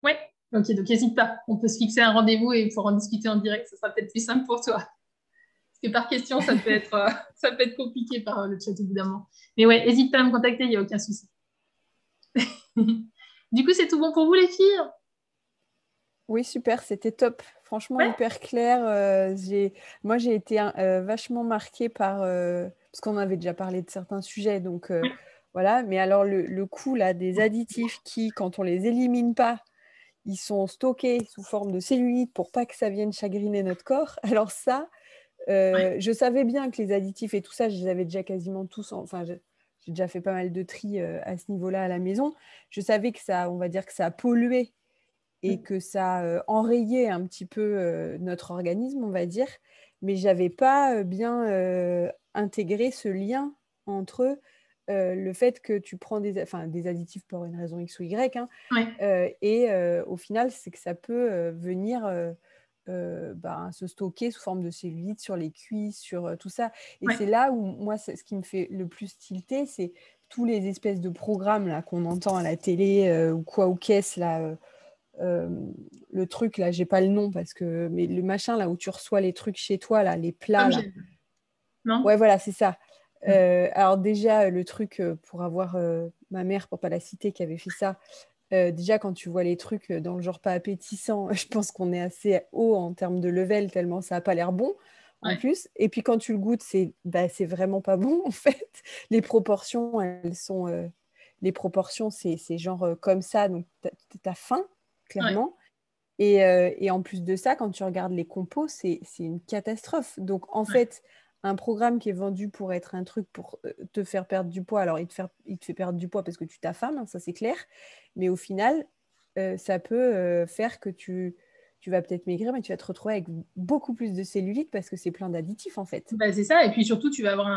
Ouais. Ok, donc n'hésite pas. On peut se fixer un rendez-vous et pouvoir en discuter en direct. Ça sera peut-être plus simple pour toi. Parce que par question, ça peut être compliqué par le chat, évidemment. Mais ouais, n'hésite pas à me contacter, il n'y a aucun souci. Du coup, c'est tout bon pour vous, les filles? Oui, super, c'était top. Franchement, hyper clair. Moi, j'ai été vachement marquée par... parce qu'on avait déjà parlé de certains sujets, donc voilà. Mais alors, le coup là, des additifs qui, quand on les élimine pas, ils sont stockés sous forme de cellulite pour pas que ça vienne chagriner notre corps. Alors ça, je savais bien que les additifs et tout ça, je les avais déjà quasiment tous... Enfin, j'ai déjà fait pas mal de tri à ce niveau-là à la maison. Je savais que ça, on va dire que ça a pollué et que ça enrayait un petit peu notre organisme, on va dire. Mais je n'avais pas bien intégré ce lien entre le fait que tu prends des additifs pour une raison X ou Y, hein, et au final, c'est que ça peut venir se stocker sous forme de cellulite sur les cuisses, sur tout ça. Et c'est là où, moi, ce qui me fait le plus tilter, c'est tous les espèces de programmes là, qu'on entend à la télé ou quoi, ou qu'est-ce là... le truc là, j'ai pas le nom mais le machin là où tu reçois les trucs chez toi là, les plats là. Non. Ouais, voilà, c'est ça. Alors déjà, le truc pour avoir ma mère, pour pas la citer, qui avait fait ça, déjà quand tu vois les trucs dans le genre pas appétissant, je pense qu'on est assez haut en termes de level, tellement ça n'a pas l'air bon en Ouais. plus. Et puis quand tu le goûtes, c'est vraiment pas bon en fait. Les proportions, elles sont... les proportions, c'est genre comme ça, donc t'as faim, Ouais. clairement. Et en plus de ça, quand tu regardes les compos, c'est une catastrophe. Donc, en Ouais. fait, un programme qui est vendu pour être un truc pour te faire perdre du poids, alors il te fait perdre du poids parce que tu t'affames, hein, ça c'est clair. Mais au final, ça peut faire que tu vas peut-être maigrir, mais tu vas te retrouver avec beaucoup plus de cellulite parce que c'est plein d'additifs en fait. Bah, c'est ça. Et puis surtout, tu vas avoir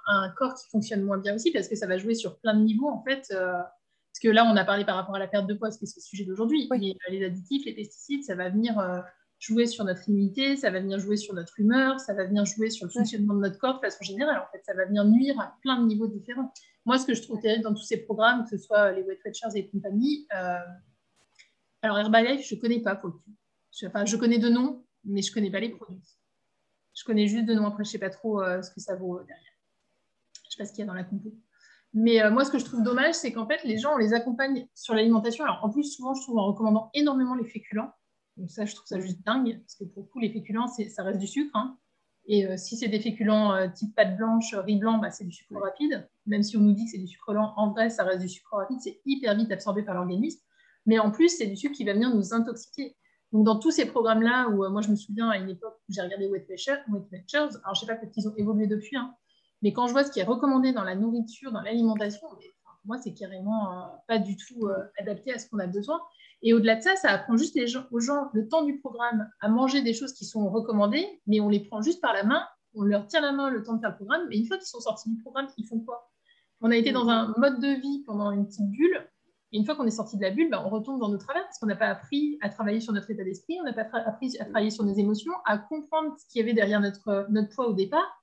un corps qui fonctionne moins bien aussi parce que ça va jouer sur plein de niveaux en fait. Parce que là, on a parlé par rapport à la perte de poids, parce que c'est le sujet d'aujourd'hui. Oui, Mais les additifs, les pesticides, ça va venir jouer sur notre immunité, ça va venir jouer sur notre humeur, ça va venir jouer sur le ouais, fonctionnement de notre corps de façon générale. En fait, ça va venir nuire à plein de niveaux différents. Moi, ce que je trouve terrible dans tous ces programmes, que ce soit les Weight Watchers et compagnie, alors Herbalife, je ne connais pas pour le coup. Enfin, je connais de nom, mais je ne connais pas les produits. Je connais juste de nom, après je ne sais pas trop ce que ça vaut derrière. Je ne sais pas ce qu'il y a dans la compo. Mais moi, ce que je trouve dommage, c'est qu'en fait, les gens, on les accompagne sur l'alimentation. Alors, en plus, souvent, je trouve en recommandant énormément les féculents. Donc ça, je trouve ça juste dingue, parce que pour le coup, les féculents, ça reste du sucre. Hein. Et si c'est des féculents type pâte blanche, riz blanc, bah, c'est du sucre ouais. rapide. Même si on nous dit que c'est du sucre lent, en vrai, ça reste du sucre rapide. C'est hyper vite absorbé par l'organisme. Mais en plus, c'est du sucre qui va venir nous intoxiquer. Donc, dans tous ces programmes-là, où moi, je me souviens à une époque où j'ai regardé Weight Watchers, alors je ne sais pas, peut-être qu'ils ont évolué depuis, hein, mais quand je vois ce qui est recommandé dans la nourriture, dans l'alimentation, pour moi, c'est carrément pas du tout adapté à ce qu'on a besoin. Et au-delà de ça, ça apprend juste aux gens le temps du programme à manger des choses qui sont recommandées, mais on les prend juste par la main, on leur tient la main le temps de faire le programme, mais une fois qu'ils sont sortis du programme, ils font quoi? On a été dans un mode de vie pendant une petite bulle, et une fois qu'on est sorti de la bulle, on retombe dans nos travers, parce qu'on n'a pas appris à travailler sur notre état d'esprit, on n'a pas appris à travailler sur nos émotions, à comprendre ce qu'il y avait derrière notre poids au départ.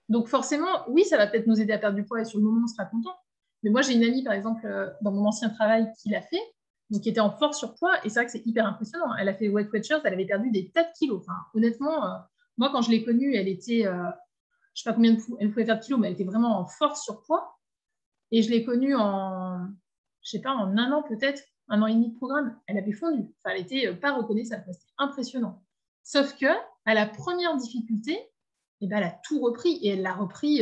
Donc forcément, oui, ça va peut-être nous aider à perdre du poids et sur le moment, on sera content. Mais moi, j'ai une amie, par exemple, dans mon ancien travail, qui l'a fait, donc qui était en fort surpoids, et c'est vrai que c'est hyper impressionnant. Elle a fait Weight Watchers, elle avait perdu des tas de kilos. Enfin, honnêtement, moi, quand je l'ai connue, elle était, je sais pas combien elle pouvait faire de kilos, mais elle était vraiment en fort surpoids. Et je l'ai connue en, je sais pas, en un an peut-être, un an et demi de programme. Elle avait fondu. Enfin, elle était pas reconnaissable. C'était impressionnant. Sauf que, à la première difficulté, eh ben, elle a tout repris et elle l'a repris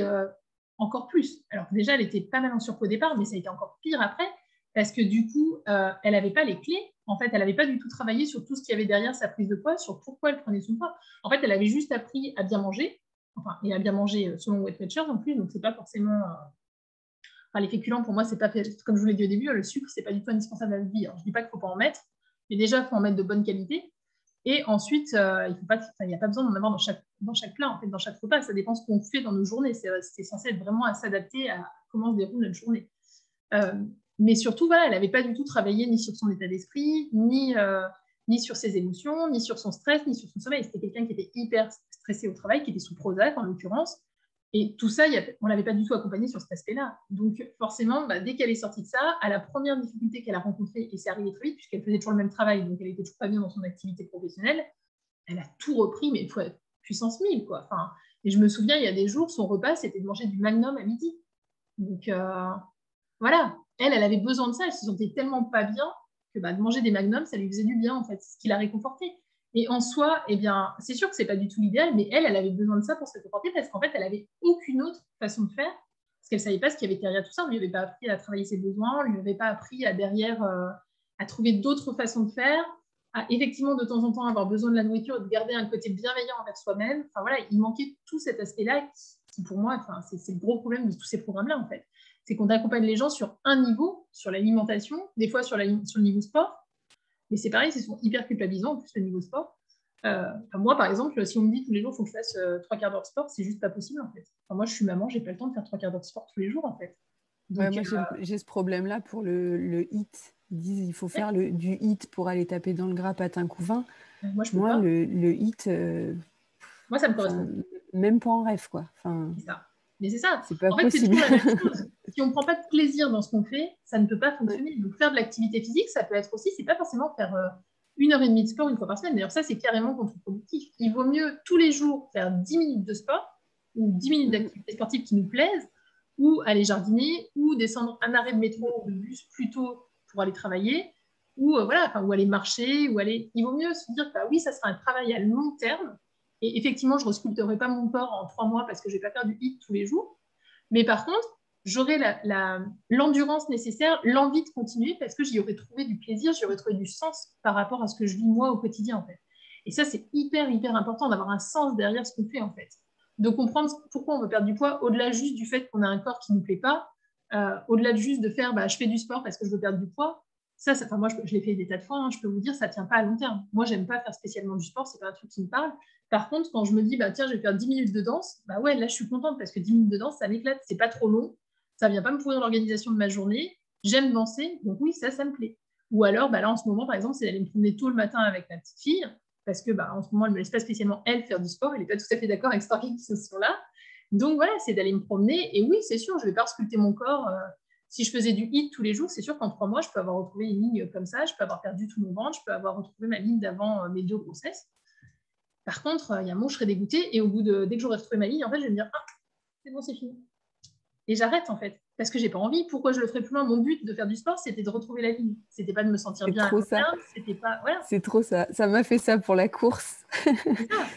encore plus. Alors déjà, elle était pas mal en surpoids au départ, mais ça a été encore pire après parce que du coup, elle n'avait pas les clés. En fait, elle n'avait pas du tout travaillé sur tout ce qu'il y avait derrière sa prise de poids, sur pourquoi elle prenait son poids. En fait, elle avait juste appris à bien manger, enfin, et à bien manger selon Weight Watchers en plus, donc c'est pas forcément. Enfin, les féculents, pour moi, c'est pas fait. Comme je vous l'ai dit au début, le sucre, c'est pas du tout indispensable à la vie. Alors, je dis pas qu'il faut pas en mettre, mais déjà, il faut en mettre de bonne qualité. Et ensuite, il n'y a pas besoin d'en avoir dans chaque plat, en fait, dans chaque repas. Ça dépend de ce qu'on fait dans nos journées. C'est censé être vraiment à s'adapter à comment se déroule notre journée. Euh, mais surtout, voilà, elle n'avait pas du tout travaillé ni sur son état d'esprit, ni sur ses émotions, ni sur son stress, ni sur son sommeil. C'était quelqu'un qui était hyper stressé au travail, qui était sous Prozac en l'occurrence. Et tout ça, on ne l'avait pas du tout accompagné sur cet aspect-là. Donc forcément, dès qu'elle est sortie de ça, à la première difficulté qu'elle a rencontrée, et c'est arrivé très vite, puisqu'elle faisait toujours le même travail, donc elle était toujours pas bien dans son activité professionnelle, elle a tout repris, mais puissance 1000, quoi. Enfin, et je me souviens, il y a des jours, son repas, c'était de manger du Magnum à midi. Donc voilà, elle avait besoin de ça, elle se sentait tellement pas bien que de manger des Magnums, ça lui faisait du bien, en fait, c'est ce qui l'a réconfortée. Et en soi, eh bien, c'est sûr que c'est pas du tout l'idéal, mais elle avait besoin de ça pour se réconforter parce qu'en fait, elle avait aucune autre façon de faire parce qu'elle savait pas ce qu'il y avait derrière tout ça. On lui avait pas appris à travailler ses besoins, on lui avait pas appris à derrière à trouver d'autres façons de faire, à effectivement de temps en temps avoir besoin de la nourriture et de garder un côté bienveillant envers soi-même. Enfin voilà, il manquait tout cet aspect-là qui pour moi, enfin, c'est le gros problème de tous ces programmes-là en fait. C'est qu'on accompagne les gens sur un niveau, sur l'alimentation, des fois sur le niveau sport, mais c'est pareil, c'est hyper culpabilisant, en plus, le niveau sport. Moi, par exemple, si on me dit tous les jours, il faut que je fasse 3 quarts d'heure de sport, c'est juste pas possible, en fait. Enfin, moi, je suis maman, j'ai pas le temps de faire 3 quarts d'heure de sport tous les jours, en fait. Ouais, Donc, moi, j'ai ce problème-là pour le HIIT. Ils disent il faut faire du HIIT pour aller taper dans le gras patin couvain. moi, je peux Moi, pas. le HIIT, Moi, ça me correspond. même pas en rêve, quoi. Enfin, C'est ça. Mais c'est ça. c'est pas En fait, c'est possible. toujours la même chose. Si on ne prend pas de plaisir dans ce qu'on fait, ça ne peut pas Ouais. fonctionner. Donc, faire de l'activité physique, ça peut être aussi, c'est pas forcément faire 1 heure et demie de sport une fois par semaine. D'ailleurs, ça, c'est carrément contre-productif. Il vaut mieux tous les jours faire 10 minutes de sport ou 10 minutes d'activité sportive qui nous plaisent ou aller jardiner, ou descendre un arrêt de métro ou de bus plus tôt pour aller travailler, ou ou aller marcher, ou aller. Il vaut mieux se dire que bah, oui, ça sera un travail à long terme. Et effectivement, je ne resculpterai pas mon corps en 3 mois parce que je ne vais pas faire du HIIT tous les jours. Mais par contre, j'aurai l'endurance nécessaire, l'envie de continuer parce que j'y aurais trouvé du plaisir, j'y aurais trouvé du sens par rapport à ce que je vis moi au quotidien en fait. Et ça, c'est hyper, hyper important d'avoir un sens derrière ce qu'on fait en fait. De comprendre pourquoi on veut perdre du poids au-delà juste du fait qu'on a un corps qui ne nous plaît pas, au-delà de juste de faire je fais du sport parce que je veux perdre du poids. Ça, moi, je l'ai fait des tas de fois, hein, je peux vous dire, ça ne tient pas à long terme. Moi, j'aime pas faire spécialement du sport, c'est pas un truc qui me parle. Par contre, quand je me dis, tiens, je vais faire 10 minutes de danse, ouais, là, je suis contente parce que 10 minutes de danse, ça m'éclate, c'est pas trop long, ça vient pas me pourrir l'organisation de ma journée, j'aime danser, donc oui, ça me plaît. Ou alors, là, en ce moment, par exemple, c'est d'aller me promener tôt le matin avec ma petite fille, parce que en ce moment, elle ne me laisse pas spécialement, elle, faire du sport, elle n'est pas tout à fait d'accord avec cette organisation-là. Donc voilà, c'est d'aller me promener, et oui, c'est sûr, je ne vais pas sculpter mon corps. Si je faisais du HIIT tous les jours, c'est sûr qu'en 3 mois, je peux avoir retrouvé une ligne comme ça, je peux avoir perdu tout mon ventre, je peux avoir retrouvé ma ligne d'avant mes 2 grossesses. Par contre, il y a un moment, je serais dégoûtée, et dès que j'aurai retrouvé ma ligne, en fait, je vais me dire, c'est bon, c'est fini. Et j'arrête, en fait, parce que j'ai pas envie. Pourquoi je le ferais plus loin? Mon but de faire du sport, c'était de retrouver la ligne. C'était pas de me sentir bien à long terme, c'était pas... Voilà. C'est trop ça. Ça m'a fait ça pour la course.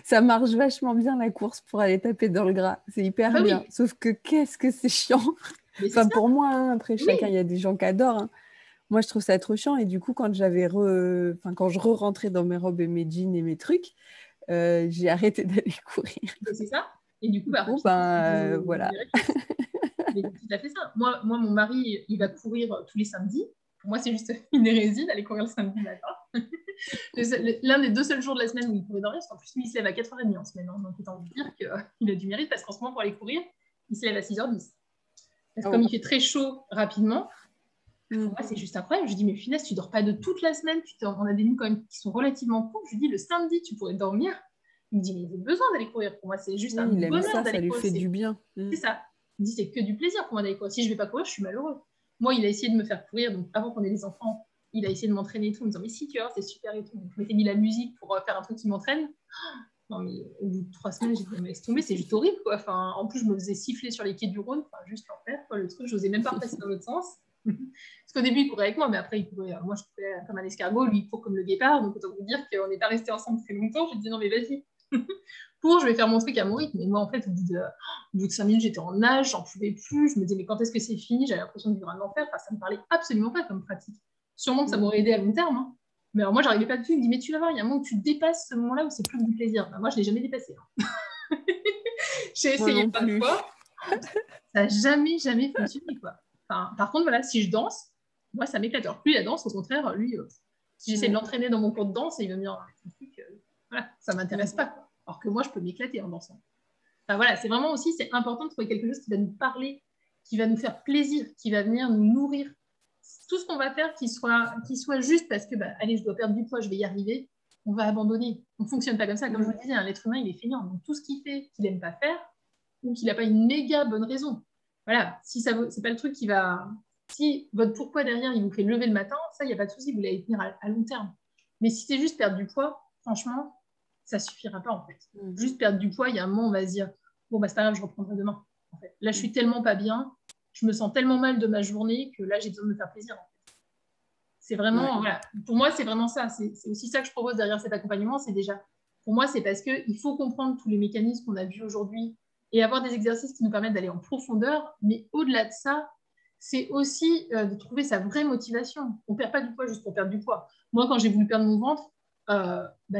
Ça marche vachement bien, la course, pour aller taper dans le gras. C'est hyper bien. Oui. Sauf que qu'est-ce que c'est chiant. Enfin, pour moi, hein, après, chacun, il y a des gens qui adorent. Hein. Moi, je trouve ça trop chiant. Et du coup, quand quand je re-rentrais dans mes robes et mes jeans et mes trucs, j'ai arrêté d'aller courir. Et c'est ça. Et du coup, voilà. Mais tout à fait ça. Moi, mon mari, il va courir tous les samedis. Pour moi, c'est juste une hérésie d'aller courir le samedi matin. L'un des 2 seuls jours de la semaine où il pourrait dormir, parce qu'en plus, lui, il se lève à 4h30 en semaine. Hein, donc, autant vous dire qu'il a du mérite, parce qu'en ce moment, pour aller courir, il se lève à 6h10. Parce que comme il fait très chaud rapidement, pour moi, c'est juste incroyable. Je dis, mais finesse, tu dors pas de toute la semaine. On a des nuits quand même qui sont relativement courtes. Je lui dis, le samedi, tu pourrais dormir. Il me dit, mais j'ai besoin d'aller courir. Pour moi, c'est juste un bonheur d'aller courir. Ça lui fait du bien. C'est ça. Il dit, c'est que du plaisir pour moi d'aller courir. Si je ne vais pas courir, je suis malheureux. Moi, il a essayé de me faire courir. Donc, avant qu'on ait des enfants, il a essayé de m'entraîner et tout, en me disant, mais si, tu vois, c'est super et tout. Donc, je m'étais mis la musique pour faire un truc qui m'entraîne. Non, mais au bout de 3 semaines, j'ai dit, mais laisse tomber, c'est juste horrible, quoi. Enfin, en plus, je me faisais siffler sur les quais du Rhône. Enfin, juste l'enfer, quoi. Le truc, je n'osais même pas repasser dans l'autre sens. Parce qu'au début, il courait avec moi, mais après, il courait. Moi, je courais comme un escargot, lui, il court comme le guépard. Donc, autant vous dire qu'on n'est pas restés ensemble très longtemps. J'ai dit, non, mais vas-y. Je vais faire mon truc à mon rythme. Mais moi, en fait, au bout de 5 minutes, j'étais en nage, j'en pouvais plus. Je me disais, mais quand est-ce que c'est fini? J'avais l'impression de vivre un enfer. Enfin, ça me parlait absolument pas comme pratique. Sûrement que ça m'aurait aidé à long terme. Hein. Mais alors, moi, j'arrivais pas dessus. Il me dit, mais tu vas voir, il y a un moment où tu dépasses ce moment-là où c'est plus du plaisir. Moi, je l'ai jamais dépassé. Hein. J'ai essayé plein de fois. Ça n'a jamais fonctionné, quoi. Enfin, par contre, voilà, si je danse, moi, ça m'éclate. Alors, lui, la danse, au contraire, lui, si j'essaie de l'entraîner dans mon cours de danse, il va me dire, voilà, ça m'intéresse pas. Quoi. Alors que moi, je peux m'éclater en dansant. Enfin, voilà, c'est vraiment aussi, c'est important de trouver quelque chose qui va nous parler, qui va nous faire plaisir, qui va venir nous nourrir. Tout ce qu'on va faire qui soit juste parce que, allez, je dois perdre du poids, je vais y arriver, on va abandonner. On ne fonctionne pas comme ça. Comme je vous le disais, l'être humain, il est feignant. Donc, tout ce qu'il fait, qu'il n'aime pas faire, ou qu'il n'a pas une méga bonne raison. Voilà, si c'est pas le truc qui va... Si votre pourquoi derrière, il vous fait lever le matin, ça, il n'y a pas de souci, vous l'allez tenir à long terme. Mais si c'est juste perdre du poids, franchement, ça ne suffira pas, en fait. Juste perdre du poids, il y a un moment, on va se dire, bon, c'est pas grave, je reprendrai demain. En fait. Là, je suis tellement pas bien, je me sens tellement mal de ma journée que là, j'ai besoin de me faire plaisir, en fait. C'est vraiment, voilà. Pour moi, c'est vraiment ça. C'est aussi ça que je propose derrière cet accompagnement, c'est déjà... Pour moi, c'est parce qu'il faut comprendre tous les mécanismes qu'on a vus aujourd'hui et avoir des exercices qui nous permettent d'aller en profondeur. Mais au-delà de ça, c'est aussi de trouver sa vraie motivation. On ne perd pas du poids juste pour perdre du poids. Moi, quand j'ai voulu perdre mon ventre,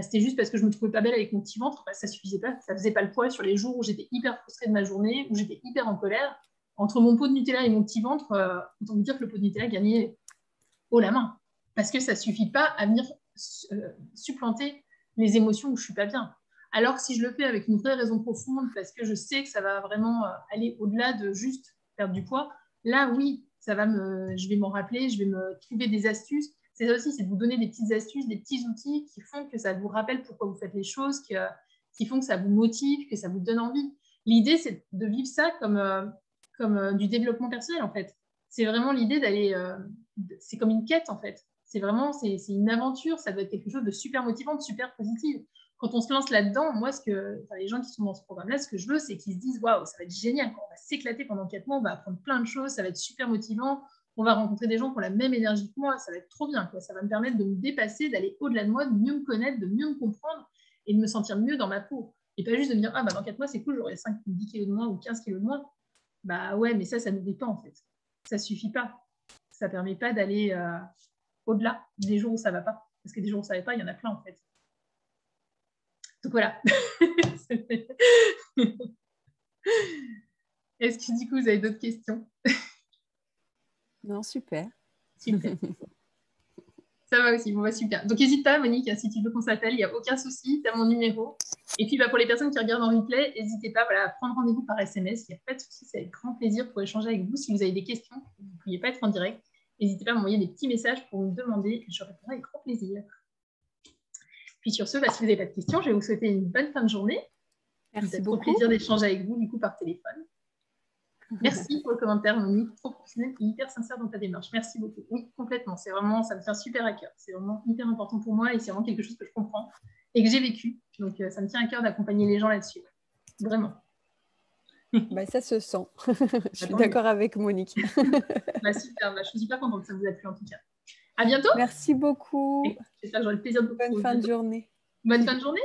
c'était juste parce que je ne me trouvais pas belle avec mon petit ventre. Ça ne suffisait pas. Ça ne faisait pas le poids sur les jours où j'étais hyper frustrée de ma journée, où j'étais hyper en colère. Entre mon pot de Nutella et mon petit ventre, autant vous dire que le pot de Nutella gagnait haut la main. Parce que ça ne suffit pas à venir supplanter les émotions où je ne suis pas bien. Alors que si je le fais avec une vraie raison profonde, parce que je sais que ça va vraiment aller au-delà de juste perdre du poids, là, oui, je vais m'en rappeler, je vais me trouver des astuces. C'est ça aussi, c'est de vous donner des petites astuces, des petits outils qui font que ça vous rappelle pourquoi vous faites les choses, qui font que ça vous motive, que ça vous donne envie. L'idée, c'est de vivre ça comme du développement personnel, en fait. C'est vraiment l'idée d'aller... c'est comme une quête, en fait. C'est une aventure, ça doit être quelque chose de super motivant, de super positif. quand on se lance là-dedans, moi, les gens qui sont dans ce programme-là, ce que je veux, c'est qu'ils se disent waouh, ça va être génial, on va s'éclater pendant 4 mois, on va apprendre plein de choses, ça va être super motivant, on va rencontrer des gens qui ont la même énergie que moi, ça va être trop bien, quoi. Ça va me permettre de me dépasser, d'aller au-delà de moi, de mieux me connaître, de mieux me comprendre et de me sentir mieux dans ma peau. Et pas juste de me dire, ah bah dans 4 mois, c'est cool, j'aurai 5 ou 10 kilos de moins ou 15 kilos de moins. Bah ouais, mais ça nous dépend en fait. Ça suffit pas. Ça permet pas d'aller au-delà des jours où ça va pas. Parce que des jours où ça va pas, il y en a plein en fait. Donc voilà. Est-ce que du coup, vous avez d'autres questions? Non, super. Super. Ça va aussi, bon, bah, super. Donc n'hésite pas, Monique, si tu veux qu'on s'appelle, il n'y a aucun souci, tu as mon numéro. Et puis pour les personnes qui regardent en replay, n'hésitez pas à prendre rendez-vous par SMS, il n'y a pas de souci, c'est avec grand plaisir pour échanger avec vous. Si vous avez des questions, vous ne pouviez pas être en direct, n'hésitez pas à m'envoyer des petits messages pour me demander, je répondrai avec grand plaisir. Puis sur ce, si vous n'avez pas de questions, je vais vous souhaiter une bonne fin de journée. Merci beaucoup. Trop plaisir d'échanger avec vous, du coup, par téléphone. Merci pour le commentaire, Monique. Trop professionnelle et hyper sincère dans ta démarche. Merci beaucoup. Oui, complètement. C'est vraiment, ça me tient super à cœur. C'est vraiment hyper important pour moi et c'est vraiment quelque chose que je comprends et que j'ai vécu. Donc, ça me tient à cœur d'accompagner les gens là-dessus. Vraiment. Bah, ça se sent. Je suis d'accord avec Monique. Super. Je suis super contente que ça vous a plu en tout cas. À bientôt. Merci beaucoup. J'espère que j'aurai le plaisir de vous retrouver. Bonne fin de journée. Bonne fin de journée.